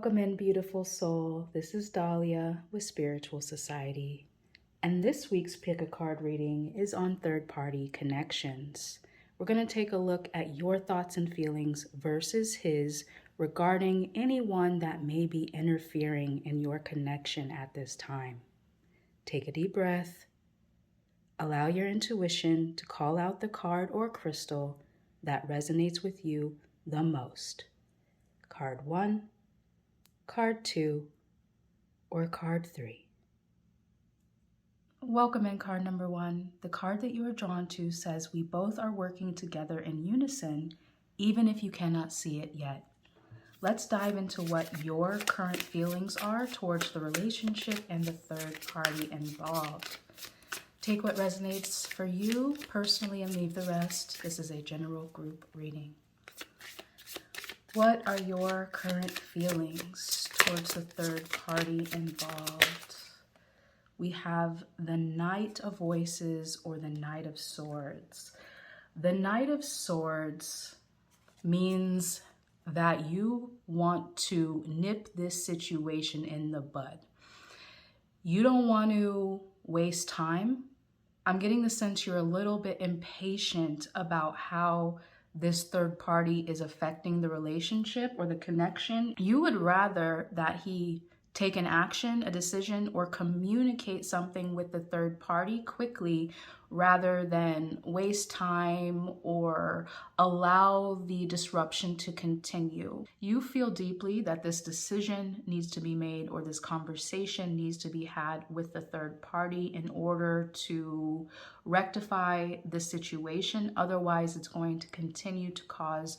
Welcome in, beautiful soul. This is Dahlia with Spiritual Society. And this week's Pick a Card reading is on third-party connections. We're going to take a look at your thoughts and feelings versus his regarding anyone that may be interfering in your connection at this time. Take a deep breath. Allow your intuition to call out the card or crystal that resonates with you the most. Card 1, Card 2, or Card 3. Welcome in card number 1. The card that you are drawn to says we both are working together in unison, even if you cannot see it yet. Let's dive into what your current feelings are towards the relationship and the third party involved. Take what resonates for you personally and leave the rest. This is a general group reading. What are your current feelings towards the third party involved? We have the Knight of Voices or the Knight of Swords. The Knight of Swords means that you want to nip this situation in the bud. You don't want to waste time. I'm getting the sense you're a little bit impatient about how this third party is affecting the relationship or the connection. You would rather that he take an action, a decision, or communicate something with the third party quickly rather than waste time or allow the disruption to continue. You feel deeply that this decision needs to be made or this conversation needs to be had with the third party in order to rectify the situation. Otherwise, it's going to continue to cause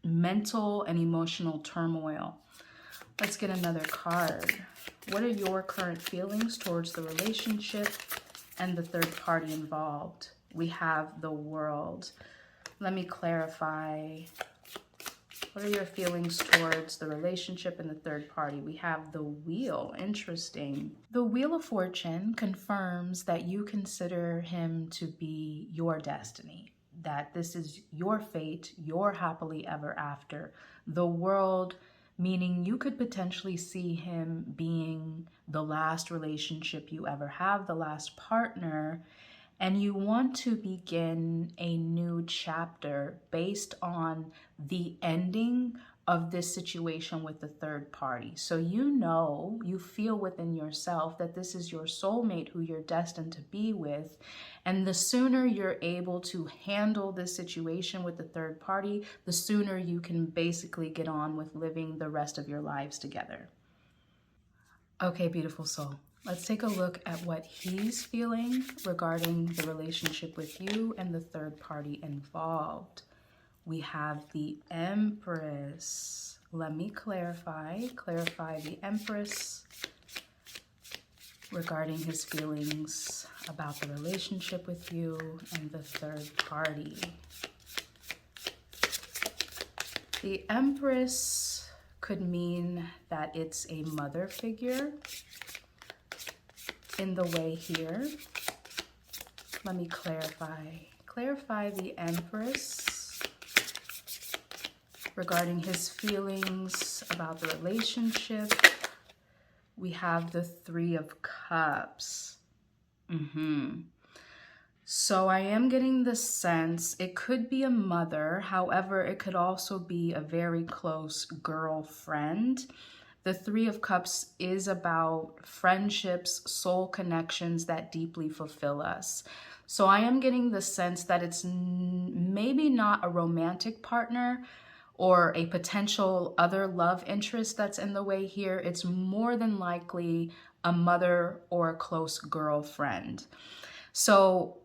mental and emotional turmoil. Let's get another card. What are your current feelings towards the relationship and the third party involved? We have the World. Let me clarify. What are your feelings towards the relationship and the third party? We have the Wheel. Interesting. The Wheel of Fortune confirms that you consider him to be your destiny, that this is your fate, your happily ever after. The World, meaning you could potentially see him being the last relationship you ever have, the last partner, and you want to begin a new chapter based on the ending of this situation with the third party. So you feel within yourself that this is your soulmate who you're destined to be with. And the sooner you're able to handle this situation with the third party, the sooner you can basically get on with living the rest of your lives together. Okay, beautiful soul. Let's take a look at what he's feeling regarding the relationship with you and the third party involved. We have the Empress. Let me clarify the Empress regarding his feelings about the relationship with you and the third party. The Empress could mean that it's a mother figure in the way here. Let me clarify the Empress regarding his feelings about the relationship. We have the Three of Cups. So I am getting the sense it could be a mother. However, it could also be a very close girlfriend. The Three of Cups is about friendships, soul connections that deeply fulfill us. So I am getting the sense that it's maybe not a romantic partner or a potential other love interest that's in the way here. It's more than likely a mother or a close girlfriend. So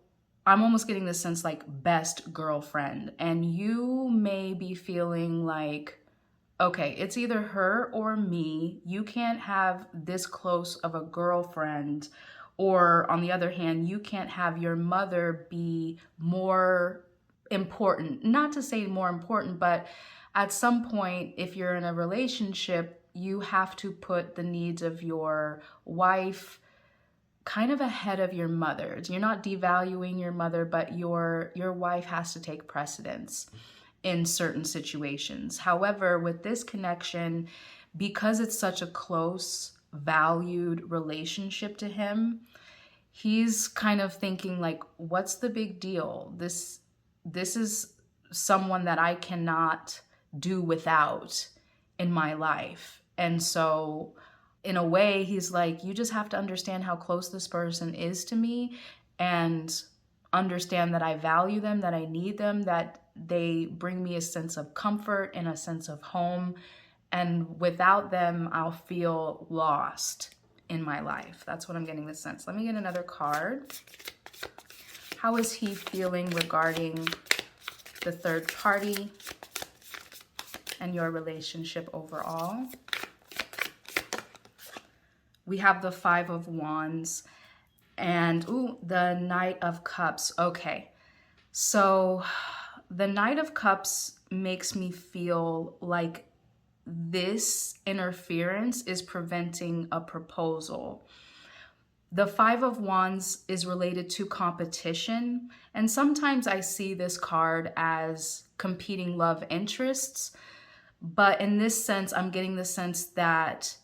I'm almost getting the sense like best girlfriend. And you may be feeling like, okay, it's either her or me. You can't have this close of a girlfriend. Or on the other hand, you can't have your mother be more important. Not to say more important, but at some point, if you're in a relationship, you have to put the needs of your wife kind of ahead of your mother's. You're not devaluing your mother, but your wife has to take precedence in certain situations. However, with this connection, because it's such a close, valued relationship to him, he's kind of thinking like, what's the big deal? This is someone that I cannot do without in my life. And so in a way, he's like, you just have to understand how close this person is to me and understand that I value them, that I need them, that they bring me a sense of comfort and a sense of home. And without them, I'll feel lost in my life. That's what I'm getting the sense. Let me get another card. How is he feeling regarding the third party and your relationship overall? We have the Five of Wands and the Knight of Cups. Okay, so the Knight of Cups makes me feel like this interference is preventing a proposal. The Five of Wands is related to competition, and sometimes I see this card as competing love interests, but in this sense, I'm getting the sense that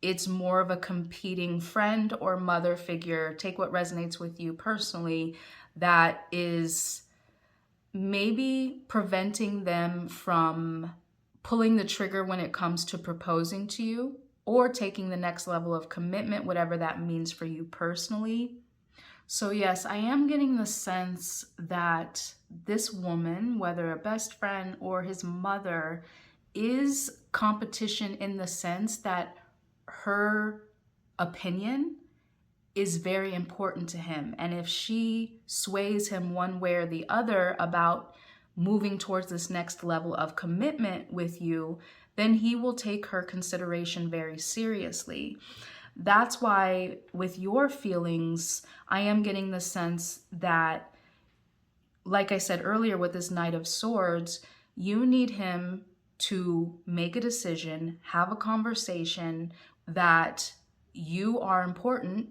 it's more of a competing friend or mother figure, take what resonates with you personally, that is maybe preventing them from pulling the trigger when it comes to proposing to you or taking the next level of commitment, whatever that means for you personally. So yes, I am getting the sense that this woman, whether a best friend or his mother, is competition in the sense that her opinion is very important to him. And if she sways him one way or the other about moving towards this next level of commitment with you, then he will take her consideration very seriously. That's why with your feelings, I am getting the sense that, like I said earlier with this Knight of Swords, you need him to make a decision, have a conversation that you are important,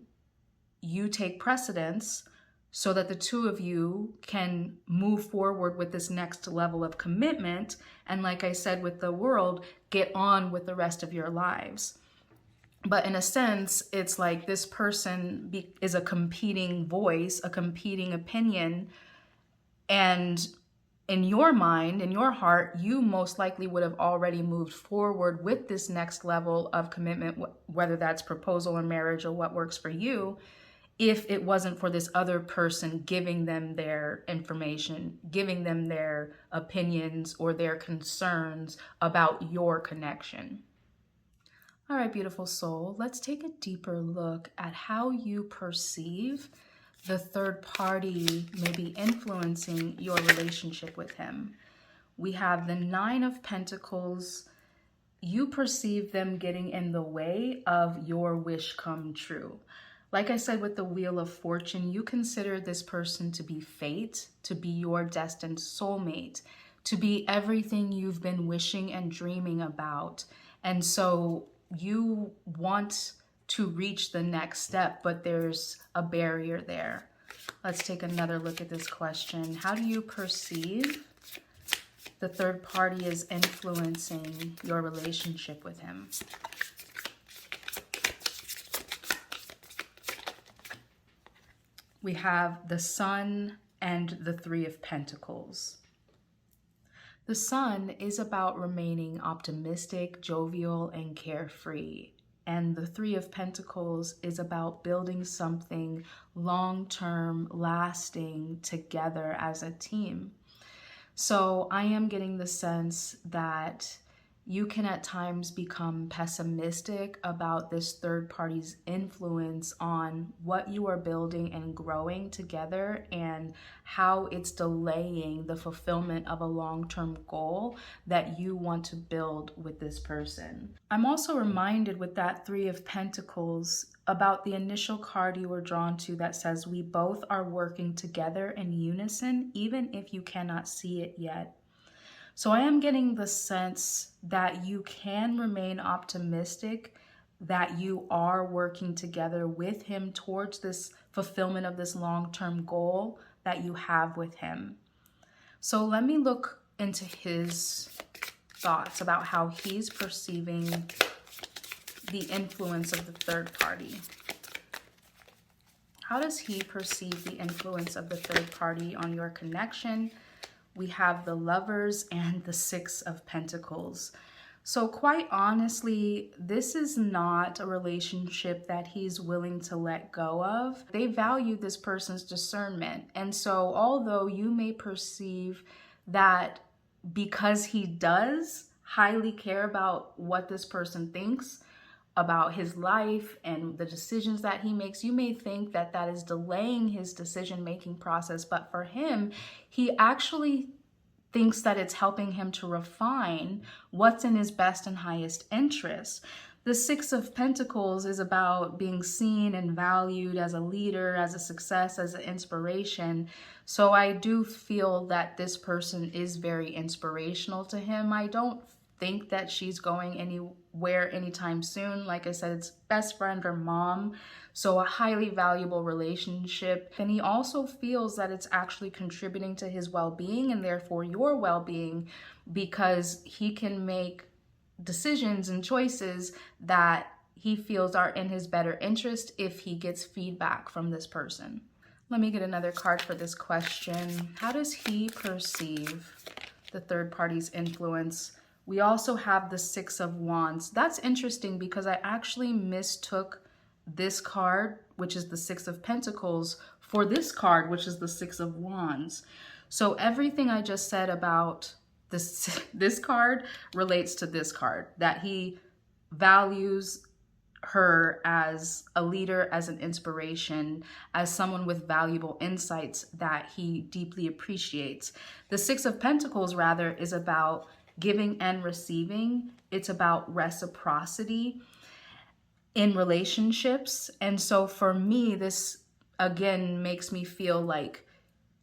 you take precedence, so that the two of you can move forward with this next level of commitment. And like I said with the World, get on with the rest of your lives. But in a sense, it's like this person is a competing voice, a competing opinion. And in your mind, in your heart, you most likely would have already moved forward with this next level of commitment, whether that's proposal or marriage or what works for you, if it wasn't for this other person giving them their information, giving them their opinions or their concerns about your connection. All right, beautiful soul, let's take a deeper look at how you perceive the third party may be influencing your relationship with him. We have the Nine of Pentacles. You perceive them getting in the way of your wish come true. Like I said with the Wheel of Fortune, you consider this person to be fate, to be your destined soulmate, to be everything you've been wishing and dreaming about. And so you want to reach the next step, but there's a barrier there. Let's take another look at this question. How do you perceive the third party is influencing your relationship with him? We have the Sun and the Three of Pentacles. The Sun is about remaining optimistic, jovial, and carefree. And the Three of Pentacles is about building something long-term, lasting together as a team. So I am getting the sense that you can at times become pessimistic about this third party's influence on what you are building and growing together and how it's delaying the fulfillment of a long-term goal that you want to build with this person. I'm also reminded with that Three of Pentacles about the initial card you were drawn to that says we both are working together in unison, even if you cannot see it yet. So I am getting the sense that you can remain optimistic, that you are working together with him towards this fulfillment of this long-term goal that you have with him. So let me look into his thoughts about how he's perceiving the influence of the third party? How does he perceive the influence of the third party on your connection? We have the Lovers and the Six of Pentacles. So quite honestly, this is not a relationship that he's willing to let go of. They value this person's discernment. And so although you may perceive that because he does highly care about what this person thinks about his life and the decisions that he makes, you may think that that is delaying his decision-making process. But for him, he actually thinks that it's helping him to refine what's in his best and highest interest. The Six of Pentacles is about being seen and valued as a leader, as a success, as an inspiration. So I do feel that this person is very inspirational to him. I don't think that she's going anywhere anytime soon. Like I said, it's best friend or mom. So a highly valuable relationship. And he also feels that it's actually contributing to his well-being and therefore your well-being, because he can make decisions and choices that he feels are in his better interest if he gets feedback from this person. Let me get another card for this question. How does he perceive the third party's influence? We also have the Six of Wands. That's interesting because I actually mistook this card, which is the Six of Pentacles, for this card, which is the Six of Wands. So everything I just said about this card relates to this card, that he values her as a leader, as an inspiration, as someone with valuable insights that he deeply appreciates. The Six of Pentacles, rather, is about giving and receiving. It's about reciprocity in relationships. And so for me, this again makes me feel like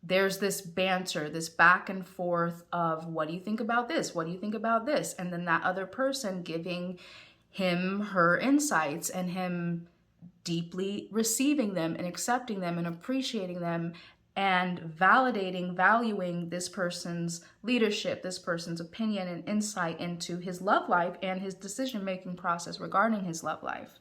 there's this banter, this back and forth of, what do you think about this? What do you think about this? And then that other person giving him her insights and him deeply receiving them and accepting them and appreciating them and validating, valuing this person's leadership, this person's opinion and insight into his love life and his decision-making process regarding his love life.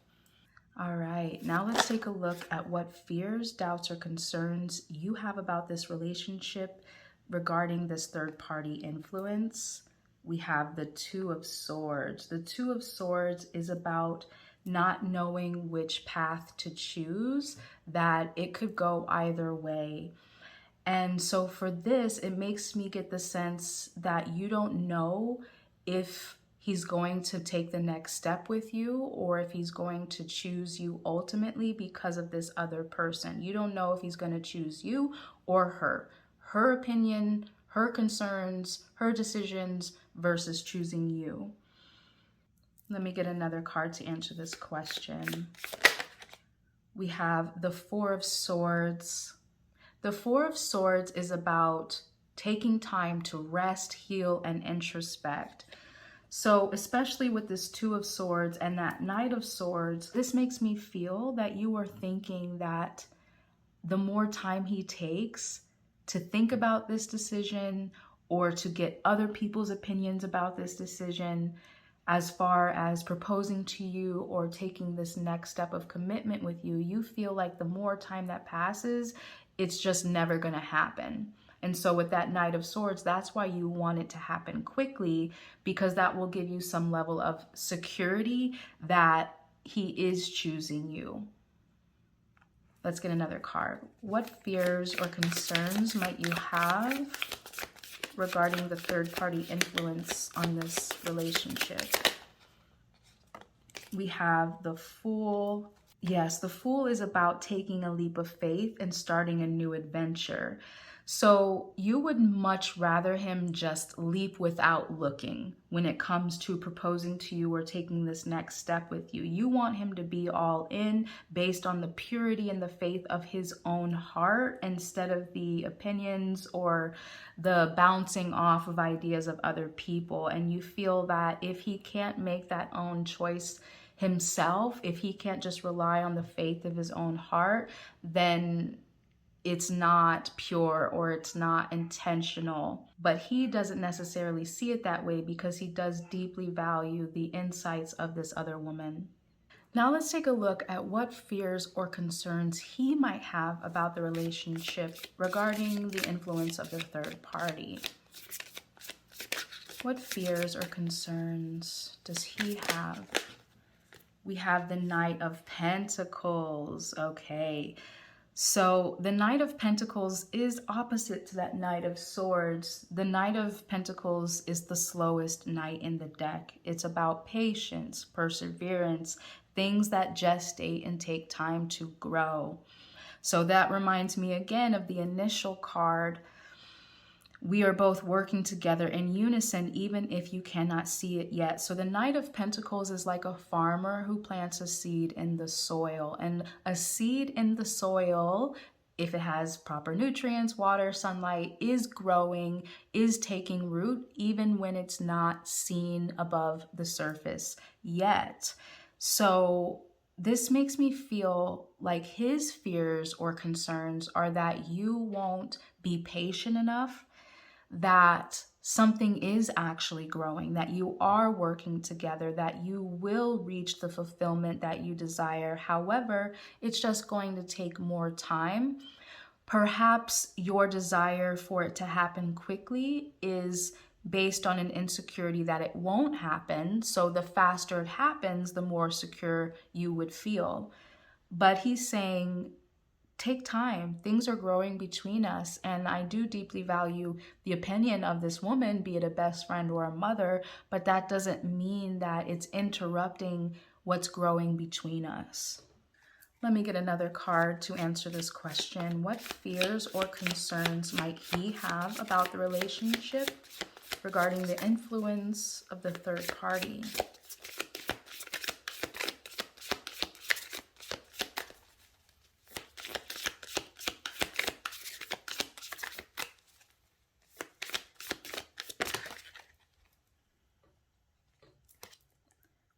All right, now let's take a look at what fears, doubts, or concerns you have about this relationship regarding this third-party influence. We have the Two of Swords. The Two of Swords is about not knowing which path to choose, that it could go either way. And so for this, it makes me get the sense that you don't know if he's going to take the next step with you or if he's going to choose you ultimately because of this other person. You don't know if he's going to choose you or her. Her opinion, her concerns, her decisions versus choosing you. Let me get another card to answer this question. We have the Four of Swords. The Four of Swords is about taking time to rest, heal, and introspect. So especially with this Two of Swords and that Knight of Swords, this makes me feel that you are thinking that the more time he takes to think about this decision or to get other people's opinions about this decision, as far as proposing to you or taking this next step of commitment with you, you feel like the more time that passes, it's just never going to happen. And so with that Knight of Swords, that's why you want it to happen quickly, because that will give you some level of security that he is choosing you. Let's get another card. What fears or concerns might you have regarding the third-party influence on this relationship? We have the Fool. Yes, the Fool is about taking a leap of faith and starting a new adventure. So you would much rather him just leap without looking when it comes to proposing to you or taking this next step with you. You want him to be all in based on the purity and the faith of his own heart instead of the opinions or the bouncing off of ideas of other people. And you feel that if he can't make that own choice himself, if he can't just rely on the faith of his own heart, then it's not pure or it's not intentional. But he doesn't necessarily see it that way because he does deeply value the insights of this other woman. Now let's take a look at what fears or concerns he might have about the relationship regarding the influence of the third party. What fears or concerns does he have? We have the Knight of Pentacles. Okay. So the Knight of Pentacles is opposite to that Knight of Swords. The Knight of Pentacles is the slowest knight in the deck. It's about patience, perseverance, things that gestate and take time to grow. So that reminds me again of the initial card. We are both working together in unison, even if you cannot see it yet. So the Knight of Pentacles is like a farmer who plants a seed in the soil. And a seed in the soil, if it has proper nutrients, water, sunlight, is growing, is taking root, even when it's not seen above the surface yet. So this makes me feel like his fears or concerns are that you won't be patient enough, that something is actually growing, that you are working together, that you will reach the fulfillment that you desire. However, it's just going to take more time. Perhaps your desire for it to happen quickly is based on an insecurity that it won't happen. So the faster it happens, the more secure you would feel. But he's saying, take time. Things are growing between us. And I do deeply value the opinion of this woman, be it a best friend or a mother, but that doesn't mean that it's interrupting what's growing between us. Let me get another card to answer this question. What fears or concerns might he have about the relationship regarding the influence of the third party?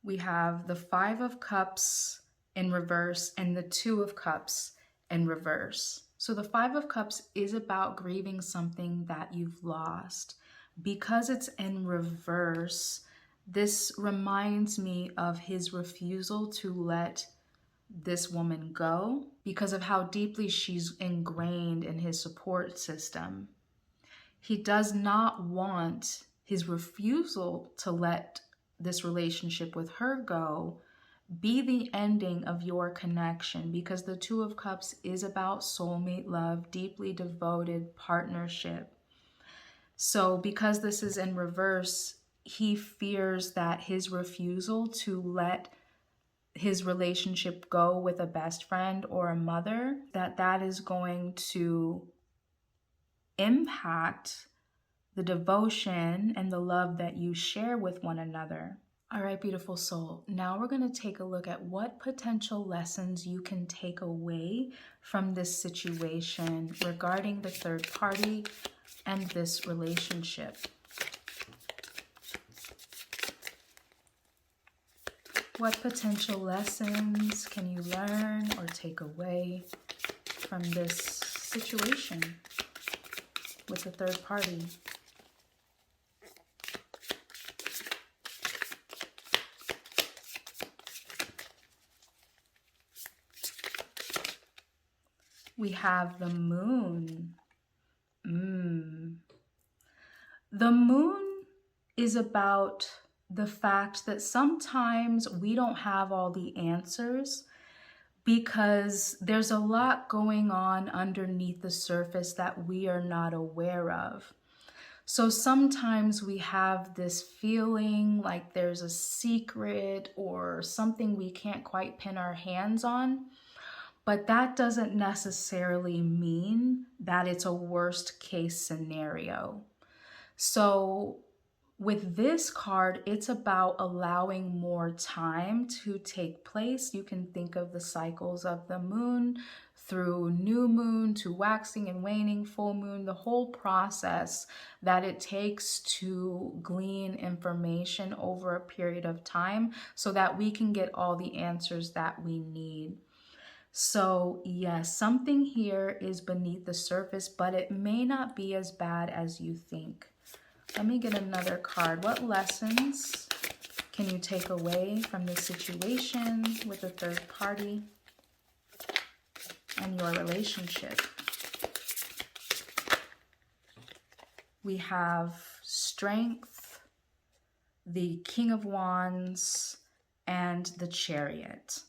We have the Five of Cups in reverse and the Two of Cups in reverse. So the Five of Cups is about grieving something that you've lost. Because it's in reverse, this reminds me of his refusal to let this woman go because of how deeply she's ingrained in his support system. He does not want his refusal to let this relationship with her go be the ending of your connection, because the Two of Cups is about soulmate love, deeply devoted partnership. So because this is in reverse, he fears that his refusal to let his relationship go with a best friend or a mother, that is going to impact the devotion and the love that you share with one another. All right, beautiful soul. Now we're going to take a look at what potential lessons you can take away from this situation regarding the third party and this relationship. What potential lessons can you learn or take away from this situation with the third party? We have the Moon. The Moon is about the fact that sometimes we don't have all the answers because there's a lot going on underneath the surface that we are not aware of. So sometimes we have this feeling like there's a secret or something we can't quite pin our hands on. But that doesn't necessarily mean that it's a worst case scenario. So with this card, it's about allowing more time to take place. You can think of the cycles of the moon through new moon to waxing and waning, full moon, the whole process that it takes to glean information over a period of time so that we can get all the answers that we need. So yes, something here is beneath the surface, but it may not be as bad as you think. Let me get another card. What lessons can you take away from this situation with a third party and your relationship? We have Strength, the King of Wands, and the Chariot.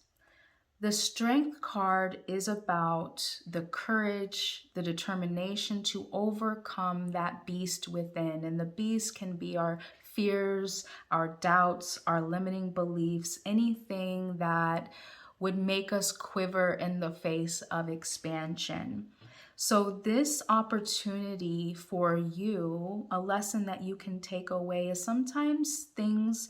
The Strength card is about the courage, the determination to overcome that beast within. And the beast can be our fears, our doubts, our limiting beliefs, anything that would make us quiver in the face of expansion. So this opportunity for you, a lesson that you can take away, is sometimes things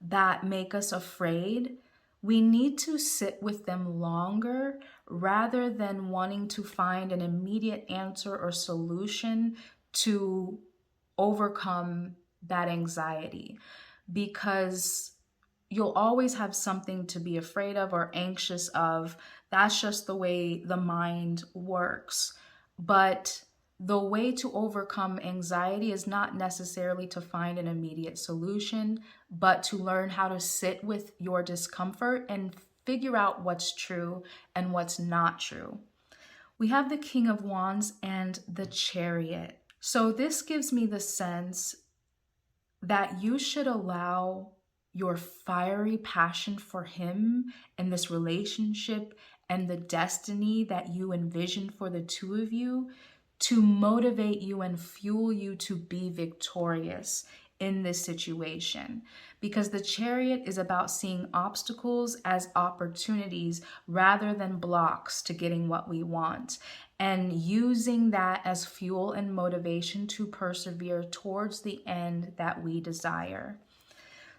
that make us afraid, we need to sit with them longer rather than wanting to find an immediate answer or solution to overcome that anxiety, because you'll always have something to be afraid of or anxious of. That's just the way the mind works. But the way to overcome anxiety is not necessarily to find an immediate solution, but to learn how to sit with your discomfort and figure out what's true and what's not true. We have the King of Wands and the Chariot. So this gives me the sense that you should allow your fiery passion for him and this relationship and the destiny that you envision for the two of you to motivate you and fuel you to be victorious in this situation. Because the Chariot is about seeing obstacles as opportunities rather than blocks to getting what we want, and using that as fuel and motivation to persevere towards the end that we desire.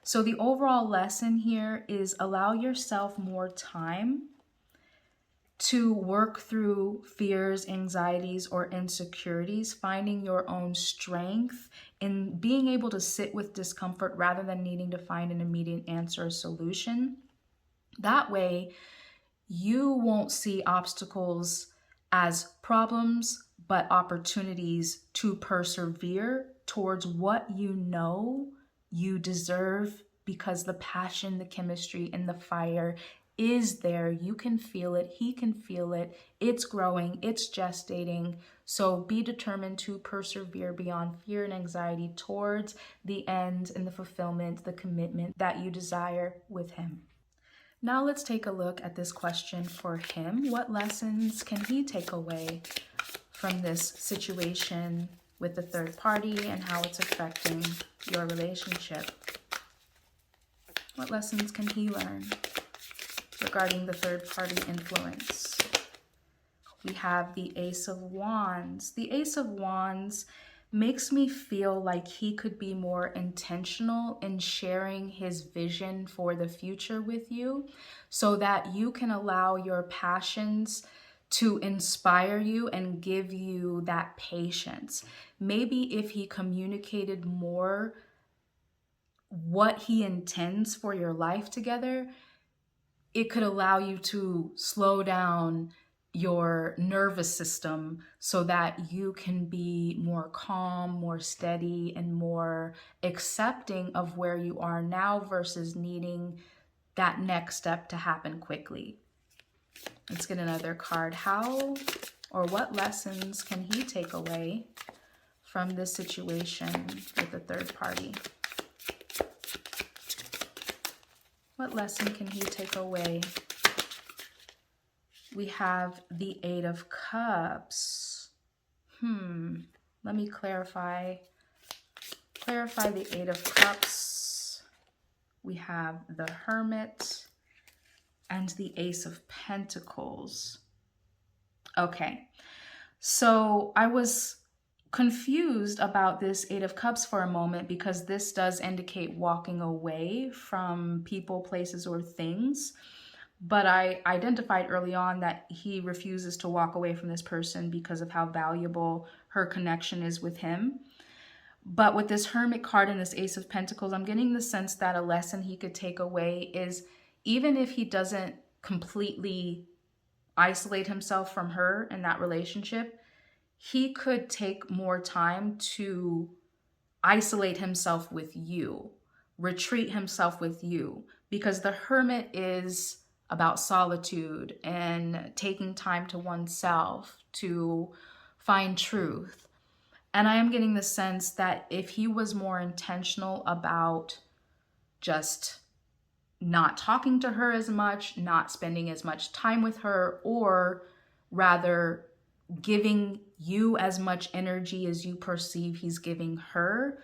So the overall lesson here is allow yourself more time to work through fears, anxieties, or insecurities, finding your own strength in being able to sit with discomfort rather than needing to find an immediate answer or solution. That way, you won't see obstacles as problems, but opportunities to persevere towards what you know you deserve, because the passion, the chemistry, and the fire is there. You can feel it. He can feel it. It's growing. It's gestating. So be determined to persevere beyond fear and anxiety towards the end and the fulfillment, the commitment that you desire with him. Now let's take a look at this question for him. What lessons can he take away from this situation with the third party and how it's affecting your relationship? What lessons can he learn regarding the third party influence? We have the Ace of Wands. The Ace of Wands makes me feel like he could be more intentional in sharing his vision for the future with you, so that you can allow your passions to inspire you and give you that patience. Maybe if he communicated more what he intends for your life together, it could allow you to slow down your nervous system so that you can be more calm, more steady, and more accepting of where you are now versus needing that next step to happen quickly. Let's get another card. How or what lessons can he take away from this situation with the third party? What lesson can he take away? We have the Eight of Cups. Let me clarify the Eight of Cups. We have the Hermit and the Ace of Pentacles. Okay, so I was confused about this Eight of Cups for a moment, because this does indicate walking away from people, places, or things. But I identified early on that he refuses to walk away from this person because of how valuable her connection is with him. But with this Hermit card and this Ace of Pentacles, I'm getting the sense that a lesson he could take away is, even if he doesn't completely isolate himself from her in that relationship, he could take more time to isolate himself with you, retreat himself with you, because the Hermit is about solitude and taking time to oneself to find truth. And I am getting the sense that if he was more intentional about just not talking to her as much, not spending as much time with her, or rather giving you as much energy as you perceive he's giving her,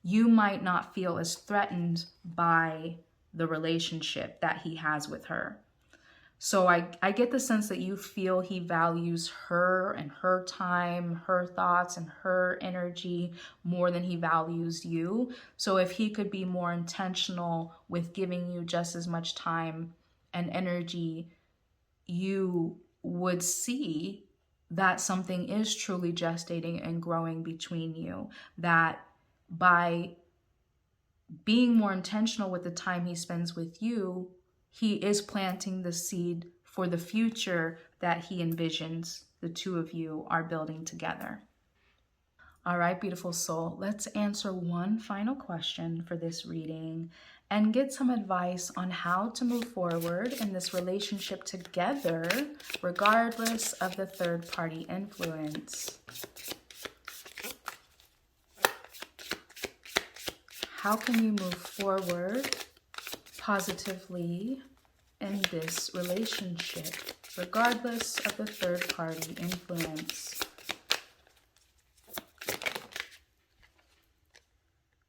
you might not feel as threatened by the relationship that he has with her. So I get the sense that you feel he values her and her time, her thoughts, and her energy more than he values you. So if he could be more intentional with giving you just as much time and energy, you would see that something is truly gestating and growing between you. That by being more intentional with the time he spends with you, he is planting the seed for the future that he envisions the two of you are building together. All right, beautiful soul, let's answer one final question for this reading and get some advice on how to move forward in this relationship together, regardless of the third party influence. How can you move forward positively in this relationship, regardless of the third party influence?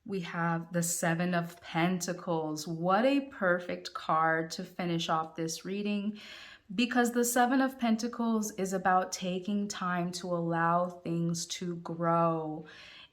We have the Seven of Pentacles. What a perfect card to finish off this reading, because the Seven of Pentacles is about taking time to allow things to grow.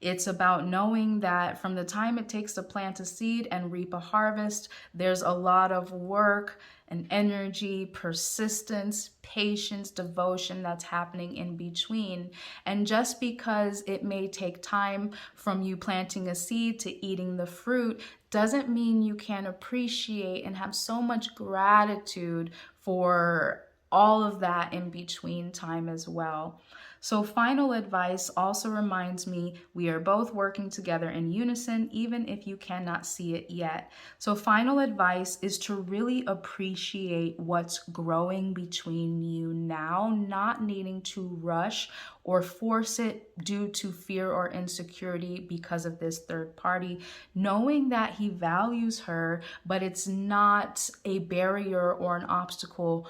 It's about knowing that from the time it takes to plant a seed and reap a harvest, there's a lot of work and energy, persistence, patience, devotion that's happening in between. And just because it may take time from you planting a seed to eating the fruit doesn't mean you can't appreciate and have so much gratitude for all of that in between time as well. So final advice also reminds me we are both working together in unison, even if you cannot see it yet. So final advice is to really appreciate what's growing between you now, not needing to rush or force it due to fear or insecurity because of this third party, knowing that he values her, but it's not a barrier or an obstacle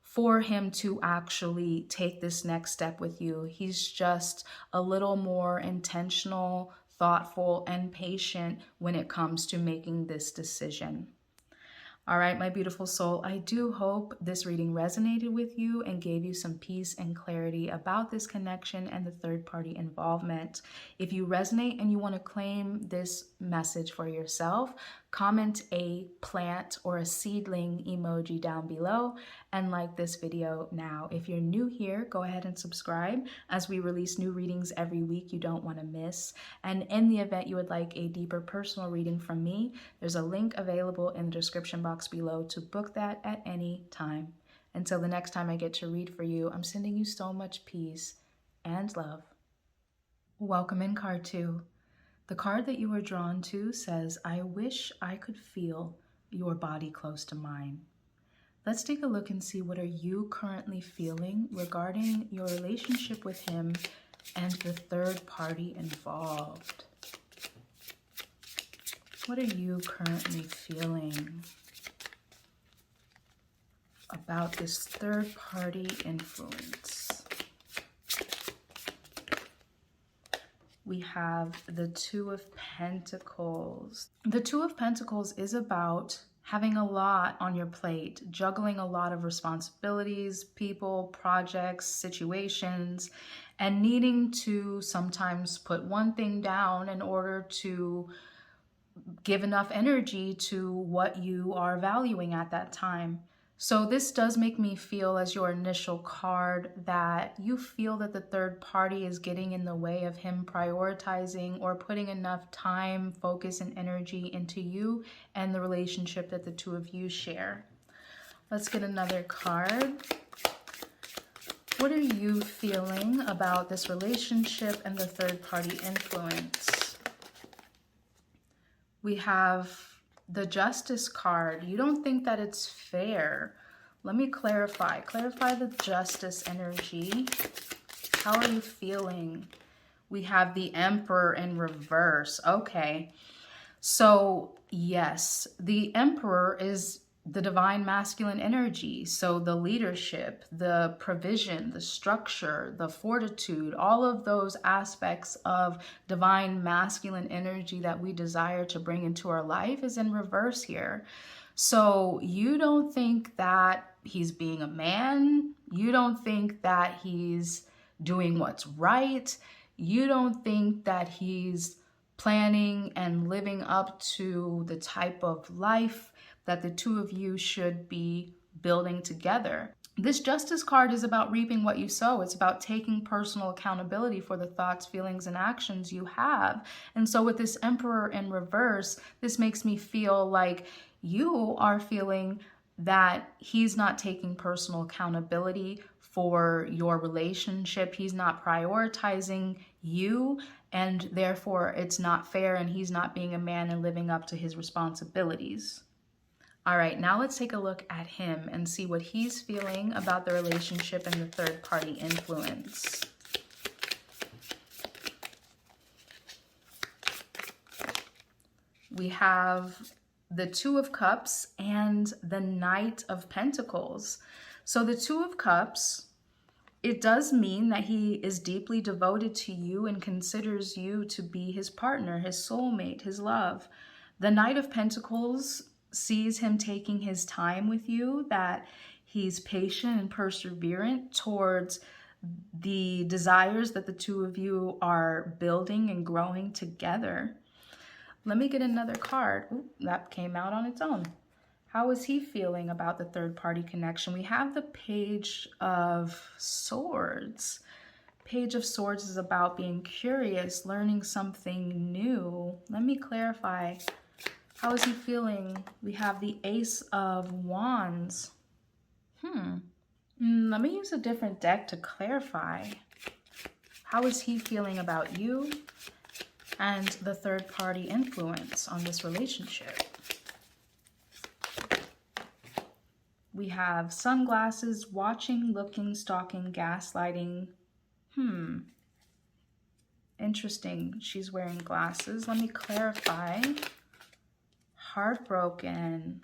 for him to actually take this next step with you. He's just a little more intentional, thoughtful, and patient when it comes to making this decision. All right, my beautiful soul, I do hope this reading resonated with you and gave you some peace and clarity about this connection and the third party involvement. If you resonate and you want to claim this message for yourself, comment a plant or a seedling emoji down below and like this video now. If you're new here, go ahead and subscribe, as we release new readings every week you don't want to miss. And in the event you would like a deeper personal reading from me, there's a link available in the description box below to book that at any time. Until the next time I get to read for you, I'm sending you so much peace and love. Welcome in card 2. The card that you were drawn to says, I wish I could feel your body close to mine. Let's take a look and see what are you currently feeling regarding your relationship with him and the third party involved. What are you currently feeling about this third party influence? We have the Two of Pentacles. The Two of Pentacles is about having a lot on your plate, juggling a lot of responsibilities, people, projects, situations, and needing to sometimes put one thing down in order to give enough energy to what you are valuing at that time. So this does make me feel, as your initial card, that you feel that the third party is getting in the way of him prioritizing or putting enough time, focus, and energy into you and the relationship that the two of you share. Let's get another card. What are you feeling about this relationship and the third party influence? We have the Justice card. You don't think that it's fair. Let me clarify. Clarify the Justice energy. How are you feeling? We have the Emperor in reverse. Okay. So, yes, the Emperor is the divine masculine energy. So the leadership, the provision, the structure, the fortitude, all of those aspects of divine masculine energy that we desire to bring into our life is in reverse here. So you don't think that he's being a man. You don't think that he's doing what's right. You don't think that he's planning and living up to the type of life that the two of you should be building together. This Justice card is about reaping what you sow. It's about taking personal accountability for the thoughts, feelings, and actions you have. And so with this Emperor in reverse, this makes me feel like you are feeling that he's not taking personal accountability for your relationship. He's not prioritizing you, and therefore it's not fair, and he's not being a man and living up to his responsibilities. All right, now let's take a look at him and see what he's feeling about the relationship and the third party influence. We have the Two of Cups and the Knight of Pentacles. So the Two of Cups, it does mean that he is deeply devoted to you and considers you to be his partner, his soulmate, his love. The Knight of Pentacles sees him taking his time with you, that he's patient and perseverant towards the desires that the two of you are building and growing together. Let me get another card. Ooh, that came out on its own. How is he feeling about the third party connection? We have the Page of Swords. Page of Swords is about being curious, learning something new. Let me clarify. How is he feeling? We have the Ace of Wands. Let me use a different deck to clarify. How is he feeling about you and the third party influence on this relationship? We have sunglasses, watching, looking, stalking, gaslighting. Interesting. She's wearing glasses. Let me clarify. Heartbroken.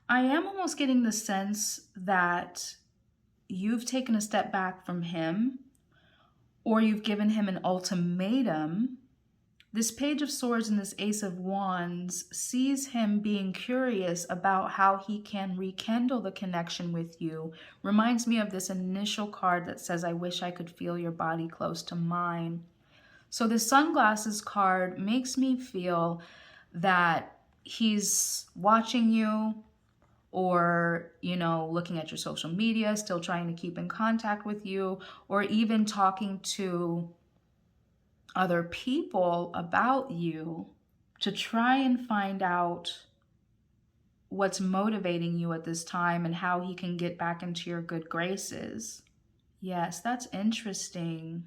I am almost getting the sense that you've taken a step back from him, or you've given him an ultimatum. This Page of Swords and this Ace of Wands sees him being curious about how he can rekindle the connection with you. Reminds me of this initial card that says, I wish I could feel your body close to mine. So the sunglasses card makes me feel that he's watching you, or, you know, looking at your social media, still trying to keep in contact with you, or even talking to other people about you to try and find out what's motivating you at this time and how he can get back into your good graces. Yes, that's interesting.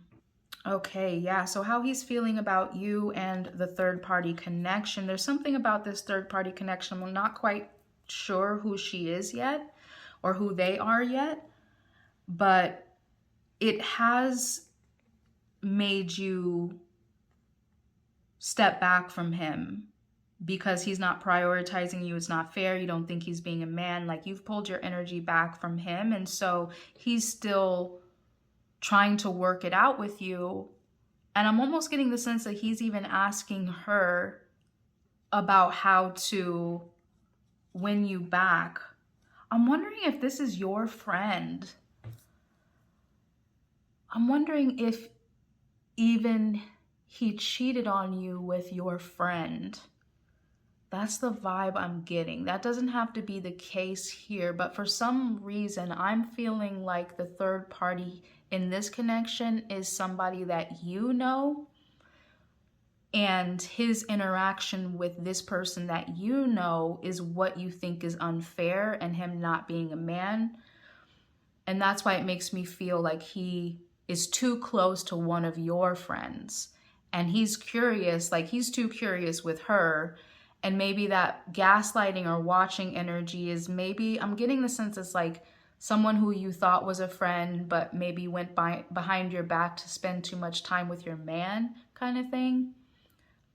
Okay, yeah, so how he's feeling about you and the third party connection. There's something about this third party connection. I'm not quite sure who she is yet or who they are yet, but it has made you step back from him because he's not prioritizing you. It's not fair. You don't think he's being a man. Like, you've pulled your energy back from him, and so he's still trying to work it out with you. And I'm almost getting the sense that he's even asking her about how to win you back. I'm wondering if this is your friend. I'm wondering if even he cheated on you with your friend. That's the vibe I'm getting. That doesn't have to be the case here, but for some reason, I'm feeling like the third party in this connection is somebody that you know, and his interaction with this person that you know is what you think is unfair, and him not being a man. And that's why it makes me feel like he is too close to one of your friends. and he's curious, like he's too curious with her. And maybe that gaslighting or watching energy is maybe, I'm getting the sense it's like someone who you thought was a friend, but maybe went behind your back to spend too much time with your man kind of thing.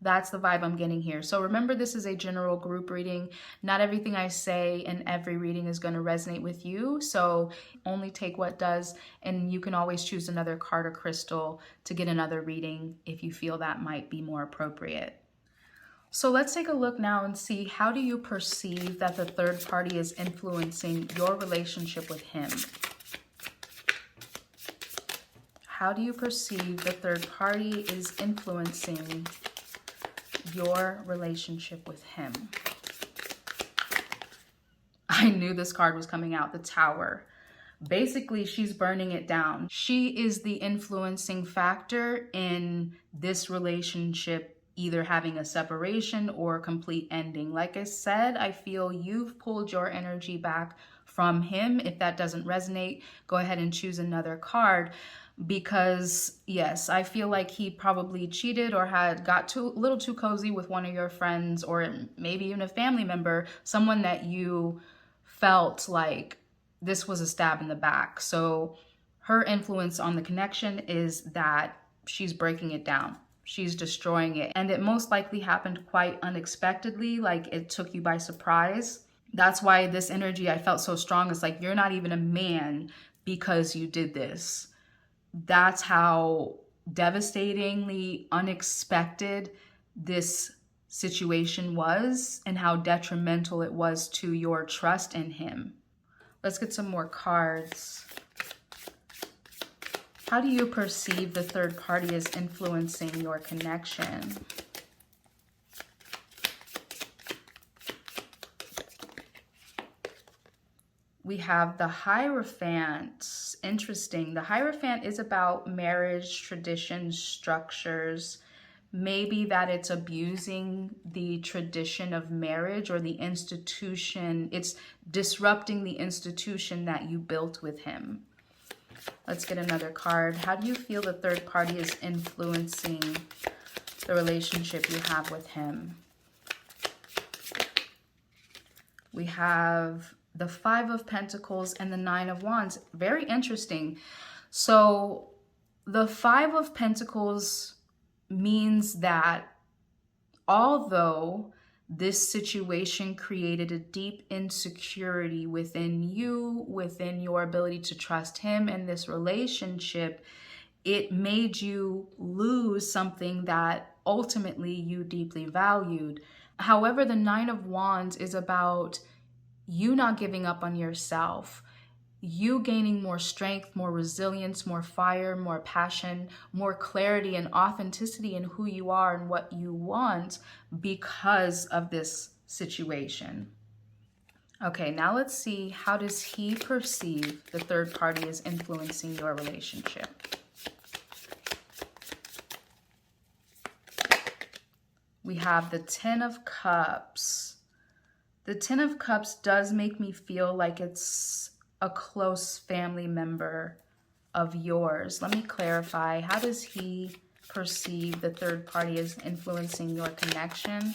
That's the vibe I'm getting here. So remember, this is a general group reading. Not everything I say in every reading is going to resonate with you. So only take what does, and you can always choose another card or crystal to get another reading if you feel that might be more appropriate. So let's take a look now and see, how do you perceive that the third party is influencing your relationship with him? How do you perceive the third party is influencing your relationship with him? I knew this card was coming out, the Tower. Basically, she's burning it down. She is the influencing factor in this relationship either having a separation or a complete ending. Like I said, I feel you've pulled your energy back from him. If that doesn't resonate, go ahead and choose another card. Because yes, I feel like he probably cheated or had got a little too cozy with one of your friends, or maybe even a family member, someone that you felt like this was a stab in the back. So her influence on the connection is that she's breaking it down. She's destroying it. And it most likely happened quite unexpectedly, like it took you by surprise. That's why this energy I felt so strong. It's like, you're not even a man because you did this. That's how devastatingly unexpected this situation was and how detrimental it was to your trust in him. Let's get some more cards. How do you perceive the third party is influencing your connection? We have the Hierophant. Interesting. The Hierophant is about marriage, traditions, structures. Maybe that it's abusing the tradition of marriage or the institution. It's disrupting the institution that you built with him. Let's get another card. How do you feel the third party is influencing the relationship you have with him? We have the Five of Pentacles and the Nine of Wands. Very interesting. So the Five of Pentacles means that although this situation created a deep insecurity within you, within your ability to trust him in this relationship, it made you lose something that ultimately you deeply valued. However, the Nine of Wands is about you not giving up on yourself, you gaining more strength, more resilience, more fire, more passion, more clarity and authenticity in who you are and what you want because of this situation. Okay, now let's see, how does he perceive the third party is influencing your relationship? We have the Ten of Cups. The Ten of Cups does make me feel like it's a close family member of yours. Let me clarify. How does he perceive the third party is influencing your connection?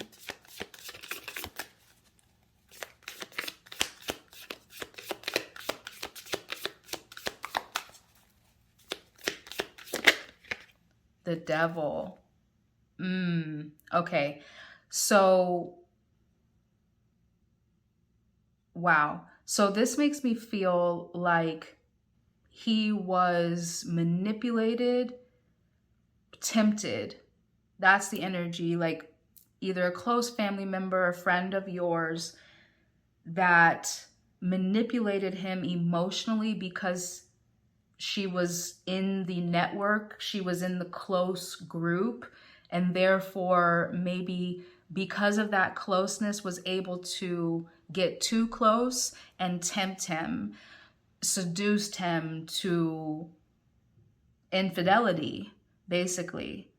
The Devil. Okay. So, wow. So this makes me feel like he was manipulated, tempted. That's the energy, like either a close family member, a friend of yours that manipulated him emotionally because she was in the network, she was in the close group, and therefore maybe because of that closeness was able to get too close and tempt him, seduced him to infidelity, basically.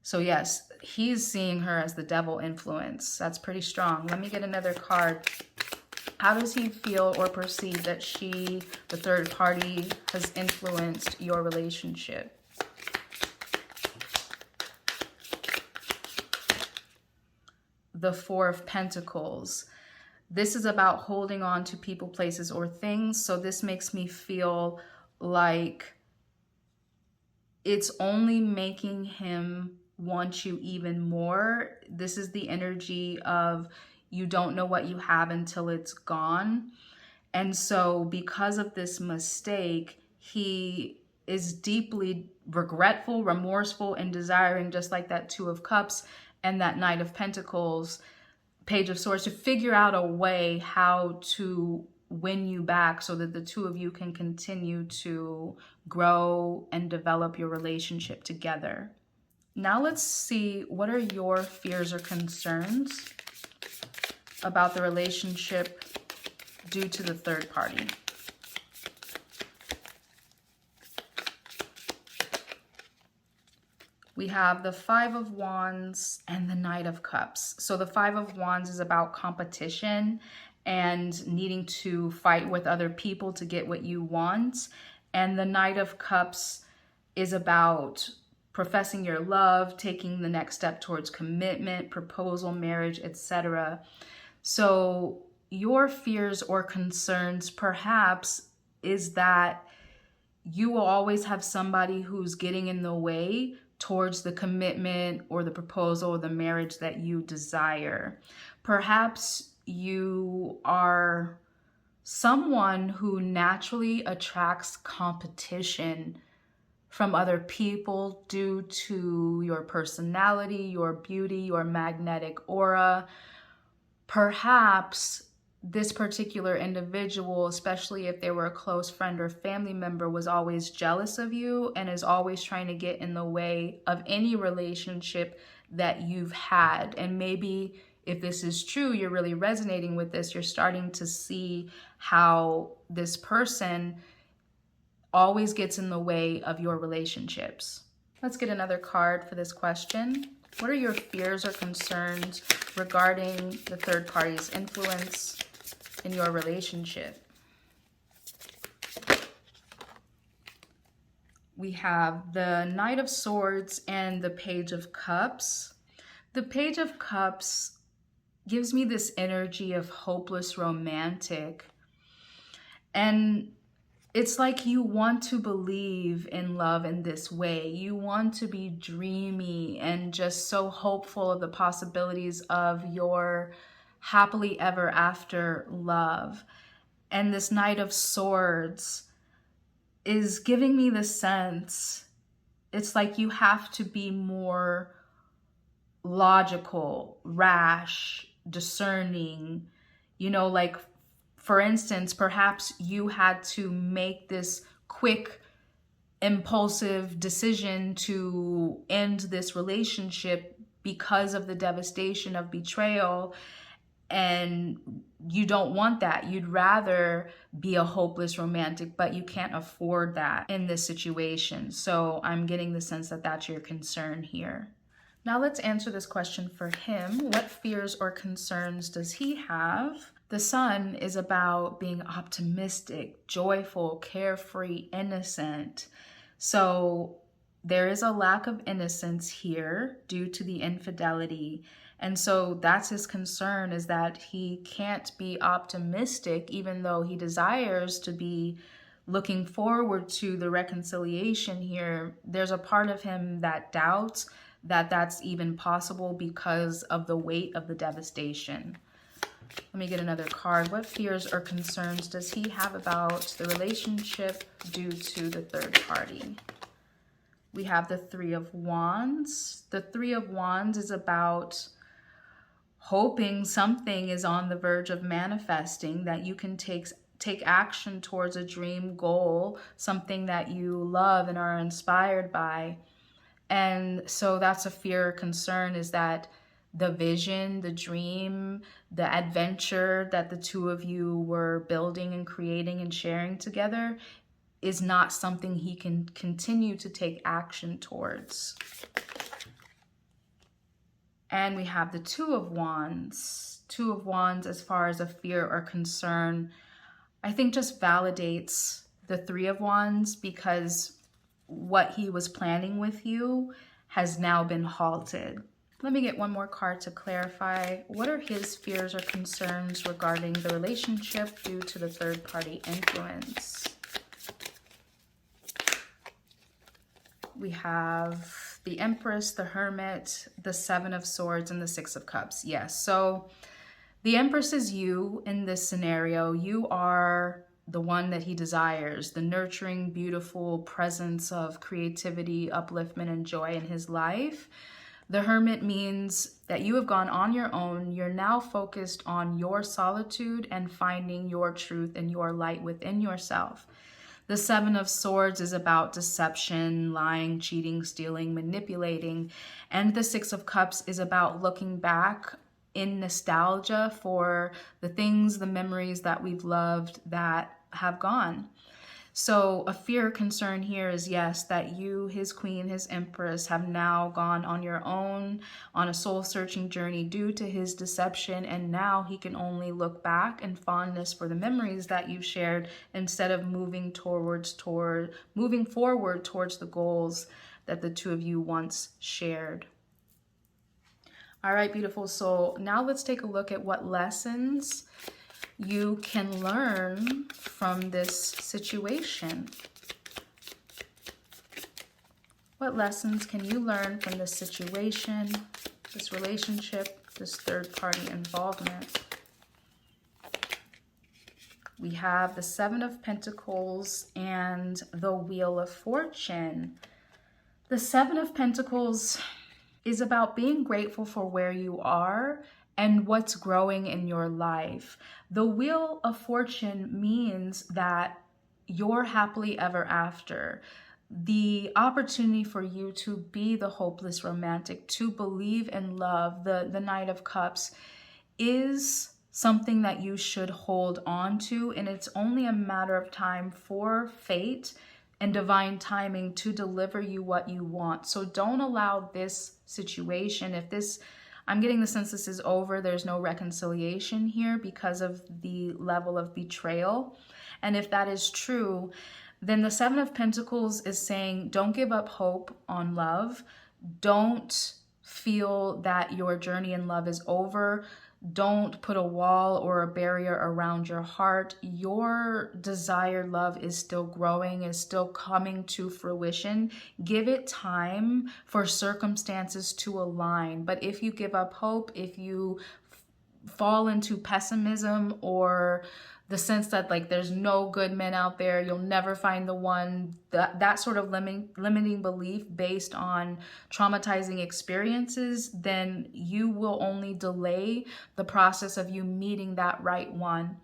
So yes, he's seeing her as the devil influence. That's pretty strong. Let me get another card. How does he feel or perceive that she, the third party, has influenced your relationship? the Four of Pentacles. This is about holding on to people, places, or things. So this makes me feel like it's only making him want you even more. This is the energy of you don't know what you have until it's gone. And so because of this mistake, he is deeply regretful, remorseful, and desiring, just like that Two of Cups and that Knight of Pentacles, Page of Swords, to figure out a way how to win you back so that the two of you can continue to grow and develop your relationship together. Now let's see, what are your fears or concerns about the relationship due to the third party? We have the Five of Wands and the Knight of Cups. So the Five of Wands is about competition and needing to fight with other people to get what you want. And the Knight of Cups is about professing your love, taking the next step towards commitment, proposal, marriage, etc. So your fears or concerns perhaps is that you will always have somebody who's getting in the way towards the commitment or the proposal or the marriage that you desire. Perhaps you are someone who naturally attracts competition from other people due to your personality, your beauty, your magnetic aura. Perhaps this particular individual, especially if they were a close friend or family member, was always jealous of you and is always trying to get in the way of any relationship that you've had. And maybe if this is true, you're really resonating with this, you're starting to see how this person always gets in the way of your relationships. Let's get another card for this question. What are your fears or concerns regarding the third party's influence in your relationship? We have the Knight of Swords and the Page of Cups. The Page of Cups gives me this energy of hopeless romantic. And it's like you want to believe in love in this way. You want to be dreamy and just so hopeful of the possibilities of your happily ever after love. And this Knight of Swords is giving me the sense, it's like you have to be more logical, rash, discerning, you know, like for instance, perhaps you had to make this quick, impulsive decision to end this relationship because of the devastation of betrayal. And you don't want that. You'd rather be a hopeless romantic, but you can't afford that in this situation. So I'm getting the sense that that's your concern here. Now let's answer this question for him. What fears or concerns does he have? The Sun is about being optimistic, joyful, carefree, innocent. So there is a lack of innocence here due to the infidelity. And so that's his concern, is that he can't be optimistic even though he desires to be looking forward to the reconciliation here. There's a part of him that doubts that that's even possible because of the weight of the devastation. Let me get another card. What fears or concerns does he have about the relationship due to the third party? We have the Three of Wands. The Three of Wands is about hoping something is on the verge of manifesting, that you can take action towards a dream goal, something that you love and are inspired by. And so that's a fear or concern, is that the vision, the dream, the adventure that the two of you were building and creating and sharing together is not something he can continue to take action towards. And we have the Two of Wands. Two of Wands, as far as a fear or concern, I think just validates the Three of Wands, because what he was planning with you has now been halted. Let me get one more card to clarify. What are his fears or concerns regarding the relationship due to the third party influence? We have the Empress, the Hermit, the Seven of Swords, and the Six of Cups. Yes, so the Empress is you in this scenario. You are the one that he desires, the nurturing, beautiful presence of creativity, upliftment, and joy in his life. The Hermit means that you have gone on your own. You're now focused on your solitude and finding your truth and your light within yourself. The Seven of Swords is about deception, lying, cheating, stealing, manipulating. And the Six of Cups is about looking back in nostalgia for the things, the memories that we've loved that have gone. So a fear concern here is, yes, that you, his queen, his empress, have now gone on your own on a soul-searching journey due to his deception, and now he can only look back and fondness for the memories that you shared instead of moving forward towards the goals that the two of you once shared. All right, beautiful soul. Now let's take a look at what lessons you can learn from this situation. What lessons can you learn from this situation, this relationship, this third-party involvement? We have the Seven of Pentacles and the Wheel of Fortune. The Seven of Pentacles is about being grateful for where you are and what's growing in your life. The Wheel of Fortune means that you're happily ever after. The opportunity for you to be the hopeless romantic, to believe in love, the Knight of Cups, is something that you should hold on to, and it's only a matter of time for fate and divine timing to deliver you what you want. So don't allow this situation, I'm getting the sense this is over, there's no reconciliation here because of the level of betrayal. And if that is true, then the Seven of Pentacles is saying, don't give up hope on love. Don't feel that your journey in love is over. Don't put a wall or a barrier around your heart. Your desired love is still growing, is still coming to fruition. Give it time for circumstances to align. But if you give up hope, if you fall into pessimism or the sense that like there's no good men out there, you'll never find the one, that sort of limiting belief based on traumatizing experiences, then you will only delay the process of you meeting that right one.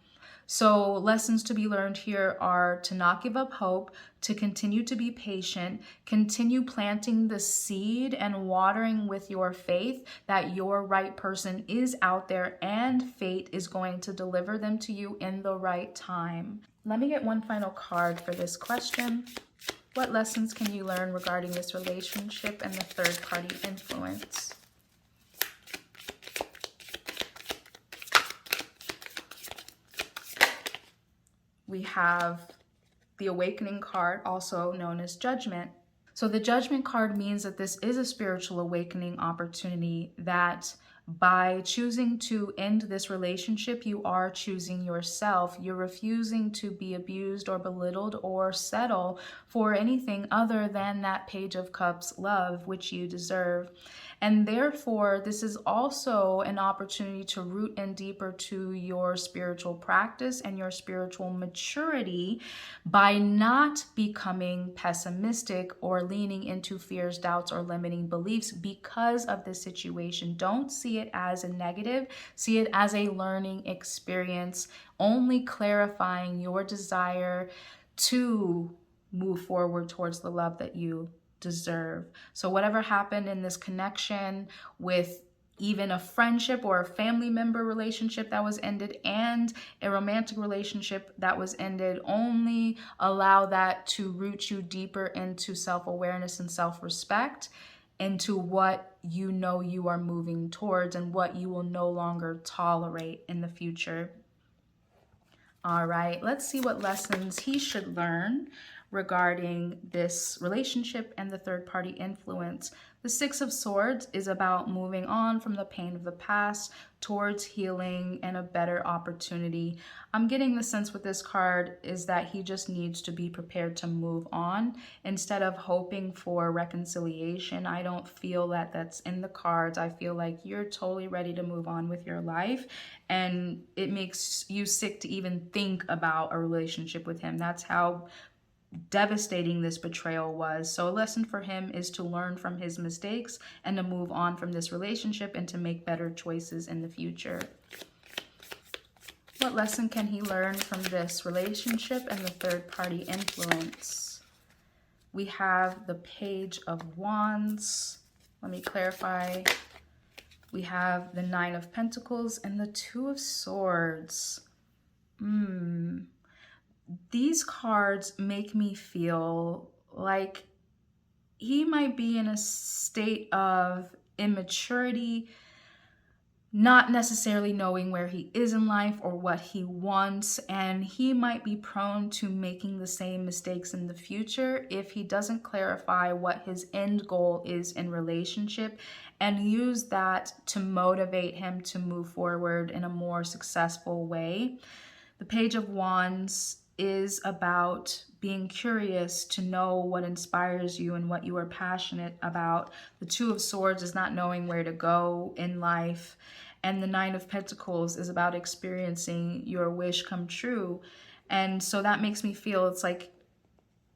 So lessons to be learned here are to not give up hope, to continue to be patient, continue planting the seed and watering with your faith that your right person is out there and fate is going to deliver them to you in the right time. Let me get one final card for this question. What lessons can you learn regarding this relationship and the third party influence? We have the Awakening card, also known as Judgment. So the Judgment card means that this is a spiritual awakening opportunity, that by choosing to end this relationship, you are choosing yourself. You're refusing to be abused or belittled or settle for anything other than that Page of Cups love, which you deserve. And therefore, this is also an opportunity to root in deeper to your spiritual practice and your spiritual maturity by not becoming pessimistic or leaning into fears, doubts, or limiting beliefs because of this situation. Don't see it as a negative. See it as a learning experience, only clarifying your desire to move forward towards the love that you deserve. So whatever happened in this connection with even a friendship or a family member relationship that was ended and a romantic relationship that was ended, only allow that to root you deeper into self-awareness and self-respect, into what you know you are moving towards and what you will no longer tolerate in the future. All right, let's see what lessons he should learn regarding this relationship and the third party influence. The Six of Swords is about moving on from the pain of the past towards healing and a better opportunity. I'm getting the sense with this card is that he just needs to be prepared to move on instead of hoping for reconciliation. I don't feel that that's in the cards. I feel like you're totally ready to move on with your life, and it makes you sick to even think about a relationship with him. That's how devastating this betrayal was. So a lesson for him is to learn from his mistakes and to move on from this relationship and to make better choices in the future. What lesson can he learn from this relationship and the third party influence? We have the Page of Wands. Let me clarify. We have the Nine of Pentacles and the Two of Swords. These cards make me feel like he might be in a state of immaturity, not necessarily knowing where he is in life or what he wants, and he might be prone to making the same mistakes in the future if he doesn't clarify what his end goal is in relationship and use that to motivate him to move forward in a more successful way. The Page of Wands is about being curious to know what inspires you and what you are passionate about. The Two of Swords is not knowing where to go in life. And the Nine of Pentacles is about experiencing your wish come true. And so that makes me feel it's like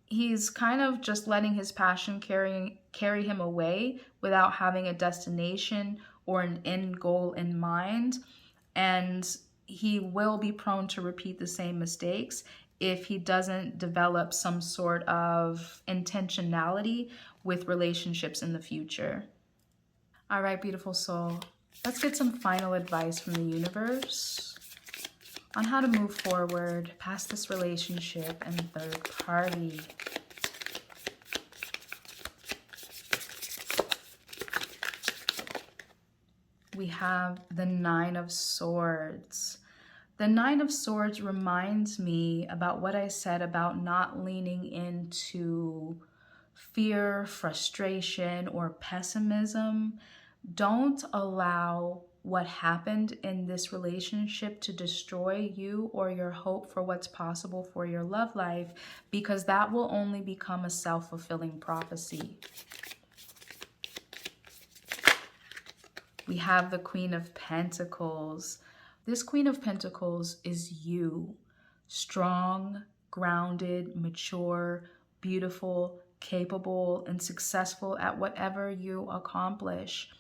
he's kind of just letting his passion carry him away without having a destination or an end goal in mind. And he will be prone to repeat the same mistakes if he doesn't develop some sort of intentionality with relationships in the future. All right, beautiful soul. Let's get some final advice from the universe on how to move forward past this relationship and third party. We have the Nine of Swords. The Nine of Swords reminds me about what I said about not leaning into fear, frustration, or pessimism. Don't allow what happened in this relationship to destroy you or your hope for what's possible for your love life, because that will only become a self-fulfilling prophecy. We have the Queen of Pentacles. This Queen of Pentacles is you, strong, grounded, mature, beautiful, capable, and successful at whatever you accomplish.